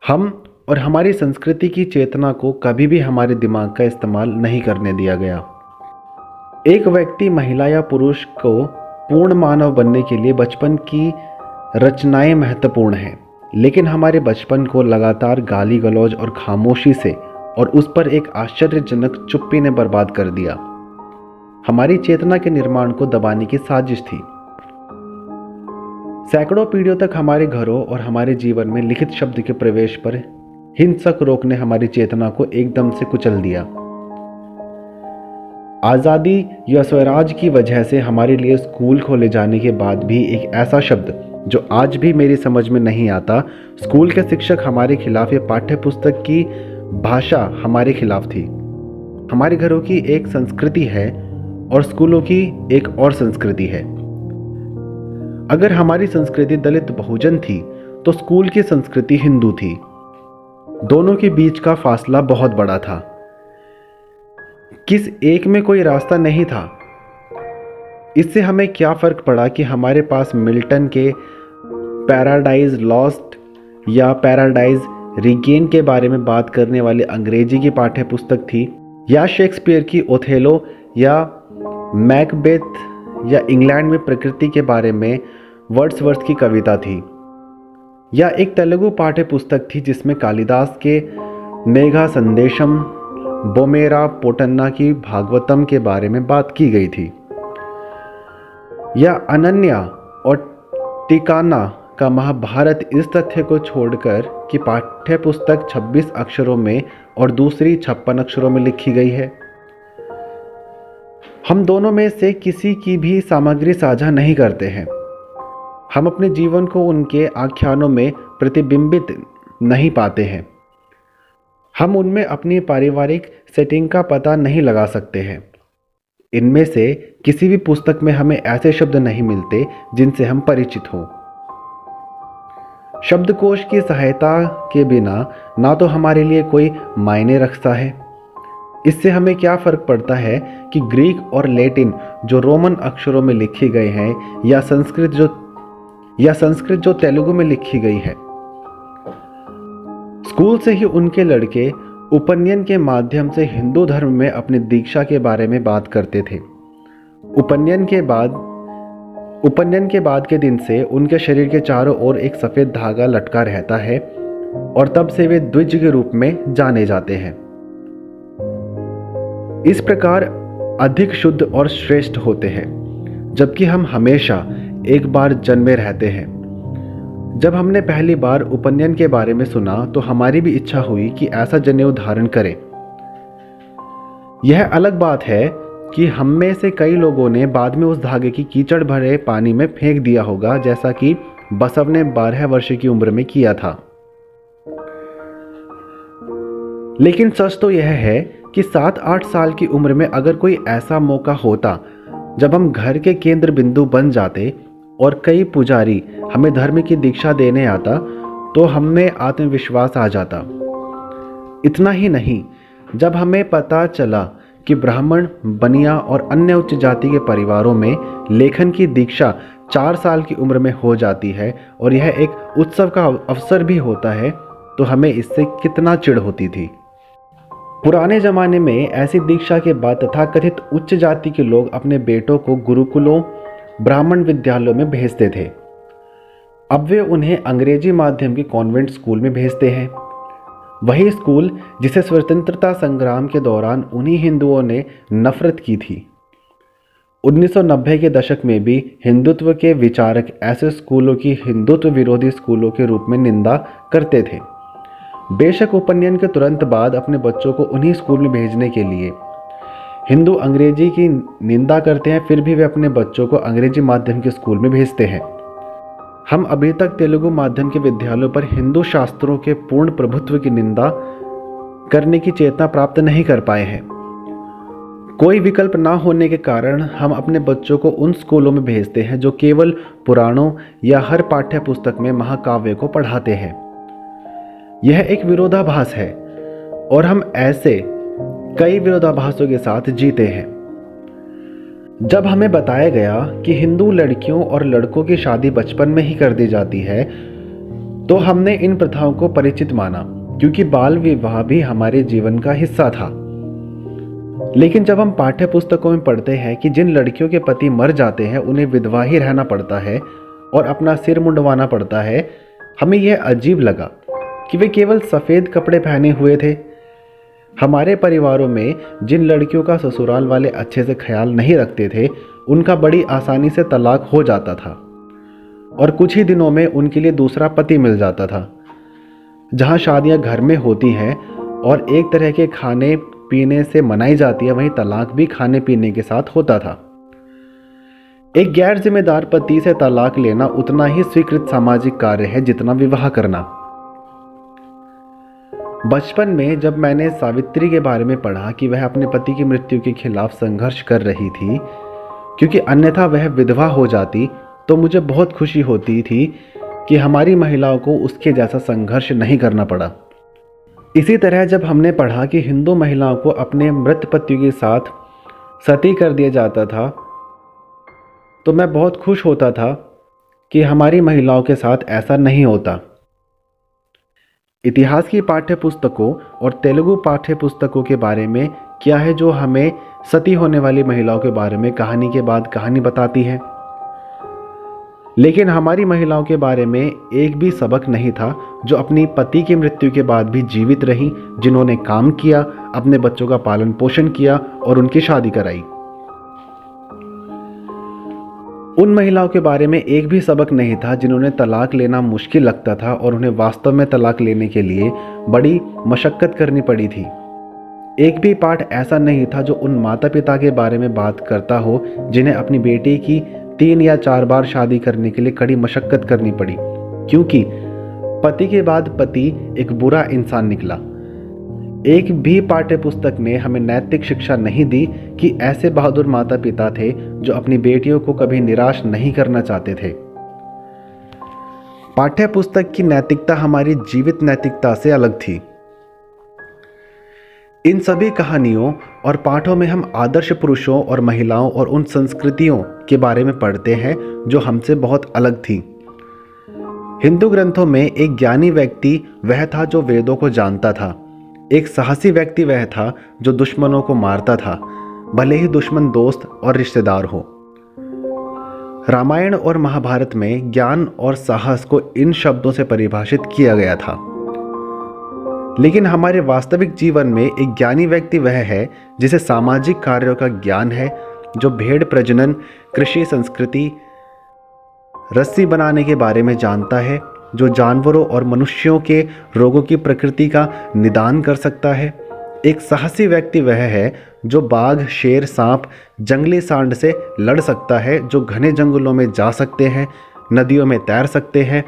हम और हमारी संस्कृति की चेतना को कभी भी हमारे दिमाग का इस्तेमाल नहीं करने दिया गया। एक व्यक्ति, महिला या पुरुष को पूर्ण मानव बनने के लिए बचपन की रचनाएं महत्वपूर्ण हैं, लेकिन हमारे बचपन को लगातार गाली गलौज और खामोशी से और उस पर एक आश्चर्यजनक चुप्पी ने बर्बाद कर दिया। हमारी चेतना के निर्माण को दबाने की साजिश थी। सैकड़ों पीढ़ियों तक हमारे घरों और हमारे जीवन में लिखित शब्द के प्रवेश पर हिंसक रोक ने हमारी चेतना को एकदम से कुचल दिया। आज़ादी या स्वराज की वजह से हमारे लिए स्कूल खोले जाने के बाद भी एक ऐसा शब्द जो आज भी मेरी समझ में नहीं आता, स्कूल के शिक्षक हमारे खिलाफ या पाठ्य पुस्तक की भाषा हमारे खिलाफ थी। हमारे घरों की एक संस्कृति है और स्कूलों की एक और संस्कृति है। अगर हमारी संस्कृति दलित बहुजन थी तो स्कूल की संस्कृति हिंदू थी। दोनों के बीच का फासला बहुत बड़ा था। किस एक में कोई रास्ता नहीं था। इससे हमें क्या फर्क पड़ा कि हमारे पास मिल्टन के पैराडाइज लॉस्ट या पैराडाइज रिगेन के बारे में बात करने वाली अंग्रेजी की पाठ्य पुस्तक थी, या शेक्सपियर की ओथेलो या मैकबेथ, या इंग्लैंड में प्रकृति के बारे में वर्ड्सवर्थ की कविता थी, या एक तेलुगु पाठ्य पुस्तक थी जिसमें कालिदास के मेघा संदेशम, बोमेरा पोटन्ना की भागवतम के बारे में बात की गई थी, या अनन्या और टिकाना का महाभारत। इस तथ्य को छोड़कर कि पाठ्य पुस्तक 26 अक्षरों में और दूसरी 56 अक्षरों में लिखी गई है। हम दोनों में से किसी की भी सामग्री साझा नहीं करते हैं। हम अपने जीवन को उनके आख्यानों में प्रतिबिंबित नहीं पाते हैं। हम उनमें अपनी पारिवारिक सेटिंग का पता नहीं लगा सकते हैं। इनमें से किसी भी पुस्तक में हमें ऐसे शब्द नहीं मिलते जिनसे हम परिचित हों। शब्दकोश की सहायता के बिना ना तो हमारे लिए कोई मायने रखता है। इससे हमें क्या फ़र्क पड़ता है कि ग्रीक और लैटिन जो रोमन अक्षरों में लिखे गए हैं, या संस्कृत जो तेलुगु में लिखी गई है। स्कूल से ही उनके लड़के उपनयन के माध्यम से हिंदू धर्म में अपनी दीक्षा के बारे में बात करते थे। उपनयन के बाद के दिन से उनके शरीर के चारों ओर एक सफ़ेद धागा लटका रहता है और तब से वे द्विज के रूप में जाने जाते हैं। इस प्रकार अधिक शुद्ध और श्रेष्ठ होते हैं, जबकि हम हमेशा एक बार जन्मे रहते हैं। जब हमने पहली बार उपनयन के बारे में सुना तो हमारी भी इच्छा हुई कि ऐसा जनेऊ धारण करें। यह अलग बात है कि हम में से कई लोगों ने बाद में उस धागे की कीचड़ भरे पानी में फेंक दिया होगा, जैसा कि बसव ने 12 वर्ष की उम्र में किया था। लेकिन सच तो यह है कि 7-8 साल की उम्र में अगर कोई ऐसा मौका होता जब हम घर के केंद्र बिंदु बन जाते और कई पुजारी हमें धर्म की दीक्षा देने आता, तो हमें आत्मविश्वास आ जाता। इतना ही नहीं, जब हमें पता चला कि ब्राह्मण, बनिया और अन्य उच्च जाति के परिवारों में लेखन की दीक्षा 4 साल की उम्र में हो जाती है और यह एक उत्सव का अवसर भी होता है, तो हमें इससे कितना चिढ़ होती थी। पुराने जमाने में ऐसी दीक्षा के बाद तथाकथित उच्च जाति के लोग अपने बेटों को गुरुकुलों, ब्राह्मण विद्यालयों में भेजते थे। अब वे उन्हें अंग्रेजी माध्यम के कॉन्वेंट स्कूल में भेजते हैं। वही स्कूल जिसे स्वतंत्रता संग्राम के दौरान उन्हीं हिंदुओं ने नफरत की थी। 1990 के दशक में भी हिंदुत्व के विचारक ऐसे स्कूलों की हिंदुत्व विरोधी स्कूलों के रूप में निंदा करते थे। बेशक उपनयन के तुरंत बाद अपने बच्चों को उन्हीं स्कूल में भेजने के लिए हिंदू अंग्रेजी की निंदा करते हैं, फिर भी वे अपने बच्चों को अंग्रेजी माध्यम के स्कूल में भेजते हैं। हम अभी तक तेलुगु माध्यम के विद्यालयों पर हिंदू शास्त्रों के पूर्ण प्रभुत्व की निंदा करने की चेतना प्राप्त नहीं कर पाए हैं। कोई विकल्प ना होने के कारण हम अपने बच्चों को उन स्कूलों में भेजते हैं जो केवल पुराणों या हर पाठ्य पुस्तक में महाकाव्य को पढ़ाते हैं। यह एक विरोधाभास है और हम ऐसे कई विरोधाभासों के साथ जीते हैं। जब हमें बताया गया कि हिंदू लड़कियों और लड़कों की शादी बचपन में ही कर दी जाती है, तो हमने इन प्रथाओं को परिचित माना, क्योंकि बाल विवाह भी हमारे जीवन का हिस्सा था। लेकिन जब हम पाठ्य पुस्तकों में पढ़ते हैं कि जिन लड़कियों के पति मर जाते हैं उन्हें विधवा ही रहना पड़ता है और अपना सिर मुंडवाना पड़ता है, हमें यह अजीब लगा कि वे केवल सफ़ेद कपड़े पहने हुए थे। हमारे परिवारों में जिन लड़कियों का ससुराल वाले अच्छे से ख्याल नहीं रखते थे, उनका बड़ी आसानी से तलाक हो जाता था। और कुछ ही दिनों में उनके लिए दूसरा पति मिल जाता था। जहाँ शादियाँ घर में होती हैं और एक तरह के खाने पीने से मनाई जाती है, वहीं तलाक भी खाने पीने के साथ होता था। एक गैर जिम्मेदार पति से तलाक लेना उतना ही स्वीकृत सामाजिक कार्य है जितना विवाह करना। बचपन में जब मैंने सावित्री के बारे में पढ़ा कि वह अपने पति की मृत्यु के खिलाफ संघर्ष कर रही थी क्योंकि अन्यथा वह विधवा हो जाती, तो मुझे बहुत खुशी होती थी कि हमारी महिलाओं को उसके जैसा संघर्ष नहीं करना पड़ा। इसी तरह जब हमने पढ़ा कि हिंदू महिलाओं को अपने मृत पतियों के साथ सती कर दिया जाता था, तो मैं बहुत खुश होता था कि हमारी महिलाओं के साथ ऐसा नहीं होता। इतिहास की पाठ्य पुस्तकों और तेलुगु पाठ्य पुस्तकों के बारे में क्या है जो हमें सती होने वाली महिलाओं के बारे में कहानी के बाद कहानी बताती है, लेकिन हमारी महिलाओं के बारे में एक भी सबक नहीं था जो अपनी पति की मृत्यु के बाद भी जीवित रहीं, जिन्होंने काम किया, अपने बच्चों का पालन पोषण किया और उनकी शादी कराई। उन महिलाओं के बारे में एक भी सबक नहीं था जिन्होंने तलाक लेना मुश्किल लगता था और उन्हें वास्तव में तलाक लेने के लिए बड़ी मशक्कत करनी पड़ी थी। एक भी पाठ ऐसा नहीं था जो उन माता पिता के बारे में बात करता हो जिन्हें अपनी बेटी की 3 या 4 बार शादी करने के लिए कड़ी मशक्कत करनी पड़ी, क्योंकि पति के बाद पति एक बुरा इंसान निकला। एक भी पाठ्य पुस्तक ने हमें नैतिक शिक्षा नहीं दी कि ऐसे बहादुर माता पिता थे जो अपनी बेटियों को कभी निराश नहीं करना चाहते थे। पाठ्य पुस्तक की नैतिकता हमारी जीवित नैतिकता से अलग थी। इन सभी कहानियों और पाठों में हम आदर्श पुरुषों और महिलाओं और उन संस्कृतियों के बारे में पढ़ते हैं जो हमसे बहुत अलग थी। हिंदू ग्रंथों में एक ज्ञानी व्यक्ति वह था जो वेदों को जानता था। एक साहसी व्यक्ति वह था जो दुश्मनों को मारता था, भले ही दुश्मन दोस्त और रिश्तेदार हो। रामायण और महाभारत में ज्ञान और साहस को इन शब्दों से परिभाषित किया गया था, लेकिन हमारे वास्तविक जीवन में एक ज्ञानी व्यक्ति वह है जिसे सामाजिक कार्यों का ज्ञान है, जो भेड़ प्रजनन, कृषि, संस्कृति, रस्सी बनाने के बारे में जानता है, जो जानवरों और मनुष्यों के रोगों की प्रकृति का निदान कर सकता है। एक साहसी व्यक्ति वह है जो बाघ, शेर, सांप, जंगली सांड से लड़ सकता है, जो घने जंगलों में जा सकते हैं, नदियों में तैर सकते हैं,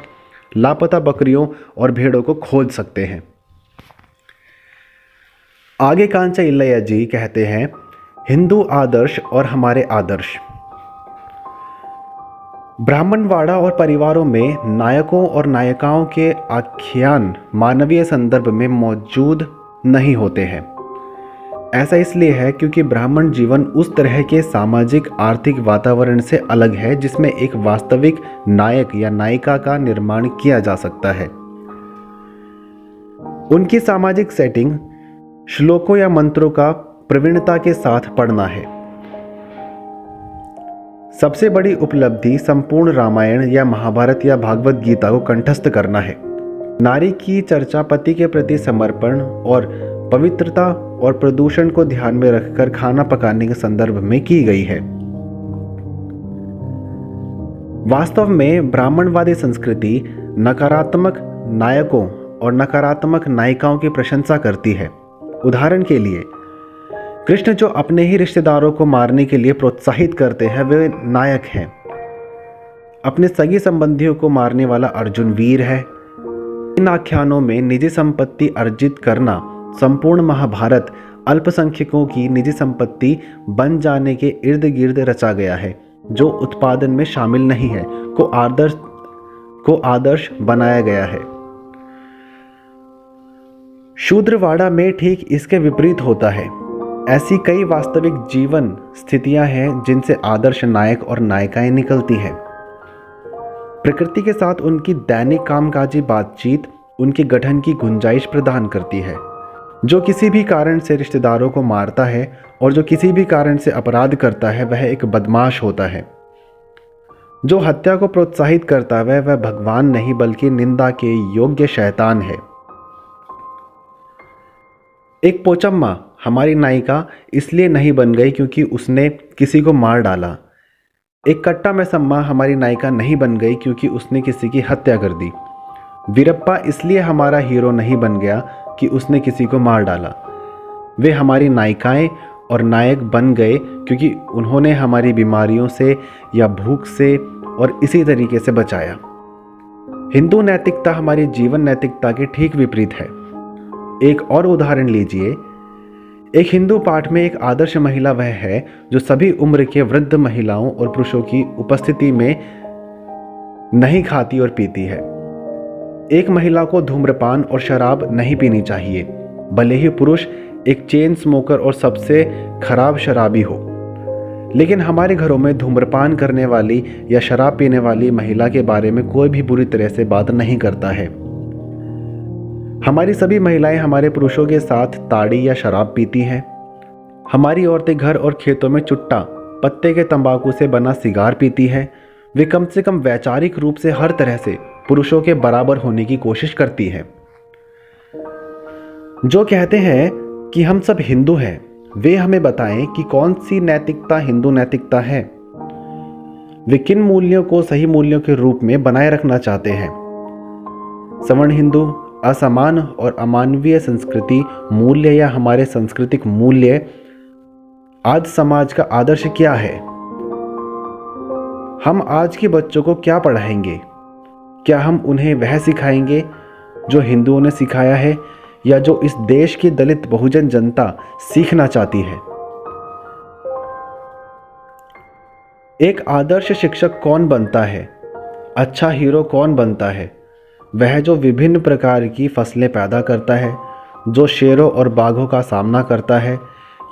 लापता बकरियों और भेड़ों को खोज सकते हैं। आगे कांचा इल्लैया जी कहते हैं, हिंदू आदर्श और हमारे आदर्श। ब्राह्मणवाड़ा और परिवारों में नायकों और नायिकाओं के आख्यान मानवीय संदर्भ में मौजूद नहीं होते हैं। ऐसा इसलिए है क्योंकि ब्राह्मण जीवन उस तरह के सामाजिक आर्थिक वातावरण से अलग है जिसमें एक वास्तविक नायक या नायिका का निर्माण किया जा सकता है। उनकी सामाजिक सेटिंग श्लोकों या मंत्रों का प्रवीणता के साथ पढ़ना है। सबसे बड़ी उपलब्धि संपूर्ण रामायण या महाभारत या भागवत गीता को कंठस्थ करना है। नारी की चर्चा पति के प्रति समर्पण और पवित्रता और प्रदूषण को ध्यान में रखकर खाना पकाने के संदर्भ में की गई है। वास्तव में ब्राह्मणवादी संस्कृति नकारात्मक नायकों और नकारात्मक नायिकाओं की प्रशंसा करती है। उदाहरण के लिए, कृष्ण जो अपने ही रिश्तेदारों को मारने के लिए प्रोत्साहित करते हैं वे नायक हैं। अपने सगी संबंधियों को मारने वाला अर्जुन वीर है। इन आख्यानों में निजी संपत्ति अर्जित करना, संपूर्ण महाभारत अल्पसंख्यकों की निजी संपत्ति बन जाने के इर्द गिर्द रचा गया है, जो उत्पादन में शामिल नहीं है, को आदर्श बनाया गया है। शूद्रवाड़ा में ठीक इसके विपरीत होता है। ऐसी कई वास्तविक जीवन स्थितियां हैं जिनसे आदर्श नायक और नायिकाएं निकलती हैं। प्रकृति के साथ उनकी दैनिक कामकाजी बातचीत उनके गठन की गुंजाइश प्रदान करती है। जो किसी भी कारण से रिश्तेदारों को मारता है और जो किसी भी कारण से अपराध करता है वह एक बदमाश होता है। जो हत्या को प्रोत्साहित करता है वह भगवान नहीं बल्कि निंदा के योग्य शैतान है। एक पोचम्मा हमारी नायिका इसलिए नहीं बन गई क्योंकि उसने किसी को मार डाला। एक कट्टा में सम्मा हमारी नायिका नहीं बन गई क्योंकि उसने किसी की हत्या कर दी। वीरप्पा इसलिए हमारा हीरो नहीं बन गया कि उसने किसी को मार डाला। वे हमारी नायिकाएं और नायक बन गए क्योंकि उन्होंने हमारी बीमारियों से या भूख से और इसी तरीके से बचाया। हिंदू नैतिकता हमारी जीवन नैतिकता के ठीक विपरीत है। एक और उदाहरण लीजिए। एक हिंदू पाठ में एक आदर्श महिला वह है जो सभी उम्र के वृद्ध महिलाओं और पुरुषों की उपस्थिति में नहीं खाती और पीती है। एक महिला को धूम्रपान और शराब नहीं पीनी चाहिए, भले ही पुरुष एक चेन स्मोकर और सबसे खराब शराबी हो। लेकिन हमारे घरों में धूम्रपान करने वाली या शराब पीने वाली महिला के बारे में कोई भी बुरी तरह से बात नहीं करता है। हमारी सभी महिलाएं हमारे पुरुषों के साथ ताड़ी या शराब पीती हैं। हमारी औरतें घर और खेतों में चुट्टा पत्ते के तंबाकू से बना सिगार पीती हैं। वे कम से कम वैचारिक रूप से हर तरह से पुरुषों के बराबर होने की कोशिश करती हैं। जो कहते हैं कि हम सब हिंदू हैं, वे हमें बताएं कि कौन सी नैतिकता हिंदू नैतिकता है। वे किन मूल्यों को सही मूल्यों के रूप में बनाए रखना चाहते हैं। सवर्ण हिंदू, असमान और अमानवीय संस्कृति मूल्य या हमारे सांस्कृतिक मूल्य आज समाज का आदर्श क्या है। हम आज के बच्चों को क्या पढ़ाएंगे? क्या हम उन्हें वह सिखाएंगे जो हिंदुओं ने सिखाया है या जो इस देश की दलित बहुजन जनता सीखना चाहती है? एक आदर्श शिक्षक कौन बनता है? अच्छा हीरो कौन बनता है? वह जो विभिन्न प्रकार की फसलें पैदा करता है, जो शेरों और बाघों का सामना करता है,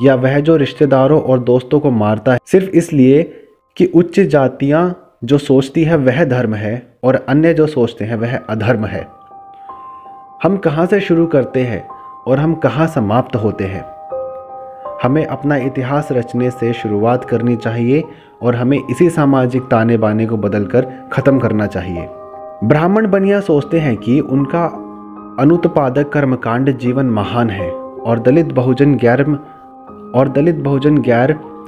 या वह जो रिश्तेदारों और दोस्तों को मारता है सिर्फ इसलिए कि उच्च जातियां जो सोचती है वह धर्म है और अन्य जो सोचते हैं वह अधर्म है। हम कहाँ से शुरू करते हैं और हम कहाँ समाप्त होते हैं? हमें अपना इतिहास रचने से शुरुआत करनी चाहिए और हमें इसी सामाजिक ताने बाने को बदलकर ख़त्म करना चाहिए। ब्राह्मण बनिया सोचते हैं कि उनका अनुत्पादक कर्मकांड जीवन महान है और दलित बहुजन गैर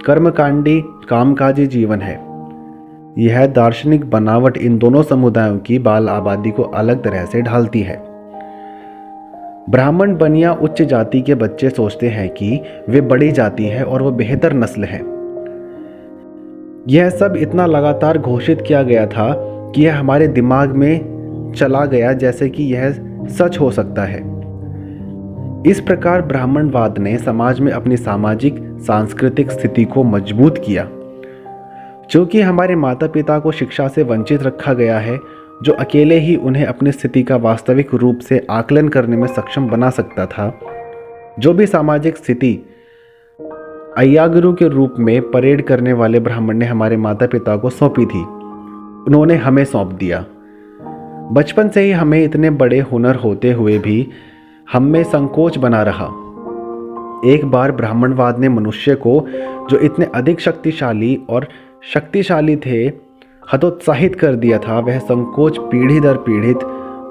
कर्मकांडी कामकाजी जीवन है। यह दार्शनिक बनावट इन दोनों समुदायों की बाल आबादी को अलग तरह से ढालती है। ब्राह्मण बनिया उच्च जाति के बच्चे सोचते हैं कि वे बड़ी जाति है और वह बेहतर नस्ल है। यह सब इतना लगातार घोषित किया गया था कि यह हमारे दिमाग में चला गया जैसे कि यह सच हो सकता है। इस प्रकार ब्राह्मणवाद ने समाज में अपनी सामाजिक सांस्कृतिक स्थिति को मजबूत किया। चूंकि हमारे माता पिता को शिक्षा से वंचित रखा गया है, जो अकेले ही उन्हें अपनी स्थिति का वास्तविक रूप से आकलन करने में सक्षम बना सकता था, जो भी सामाजिक स्थिति अय्यागुरु के रूप में परेड करने वाले ब्राह्मण ने हमारे माता पिता को सौंपी थी, उन्होंने हमें सौंप दिया। बचपन से ही हमें इतने बड़े हुनर होते हुए भी हम में संकोच बना रहा। एक बार ब्राह्मणवाद ने मनुष्य को, जो इतने अधिक शक्तिशाली थे, हतोत्साहित कर दिया था। वह संकोच पीढ़ी दर पीढ़ी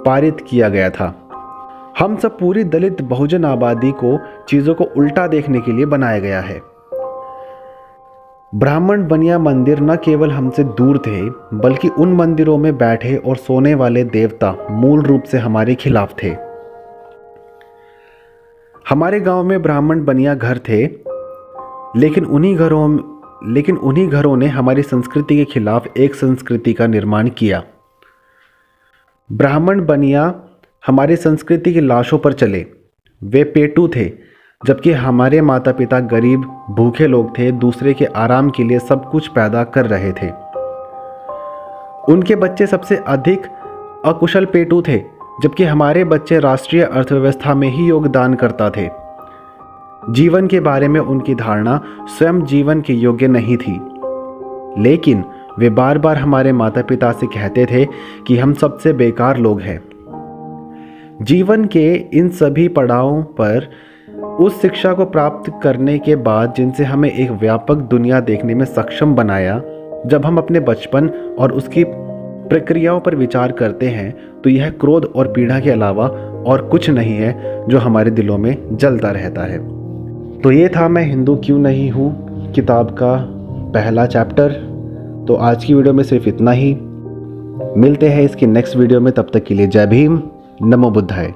पारित किया गया था। हम सब पूरी दलित बहुजन आबादी को चीज़ों को उल्टा देखने के लिए बनाया गया है। ब्राह्मण बनिया मंदिर न केवल हमसे दूर थे, बल्कि उन मंदिरों में बैठे और सोने वाले देवता मूल रूप से हमारे खिलाफ थे। हमारे गांव में ब्राह्मण बनिया घर थे, लेकिन उन्हीं घरों ने हमारी संस्कृति के खिलाफ एक संस्कृति का निर्माण किया। ब्राह्मण बनिया हमारी संस्कृति की लाशों पर चले। वे पेटू थे, जबकि हमारे माता पिता गरीब भूखे लोग थे, दूसरे के आराम के लिए सब कुछ पैदा कर रहे थे। उनके बच्चे सबसे अधिक अकुशल पेटू थे, जबकि हमारे बच्चे राष्ट्रीय अर्थव्यवस्था में ही योगदान करता थे। जीवन के बारे में उनकी धारणा स्वयं जीवन के योग्य नहीं थी, लेकिन वे बार बार हमारे माता पिता से कहते थे कि हम सबसे बेकार लोग हैं। जीवन के इन सभी पड़ावों पर उस शिक्षा को प्राप्त करने के बाद, जिनसे हमें एक व्यापक दुनिया देखने में सक्षम बनाया, जब हम अपने बचपन और उसकी प्रक्रियाओं पर विचार करते हैं, तो यह क्रोध और पीड़ा के अलावा और कुछ नहीं है जो हमारे दिलों में जलता रहता है। तो ये था मैं हिंदू क्यों नहीं हूँ किताब का पहला चैप्टर। तो आज की वीडियो में सिर्फ इतना ही। मिलते हैं इसकी नेक्स्ट वीडियो में, तब तक के लिए जय भीम, नमो बुद्धाय।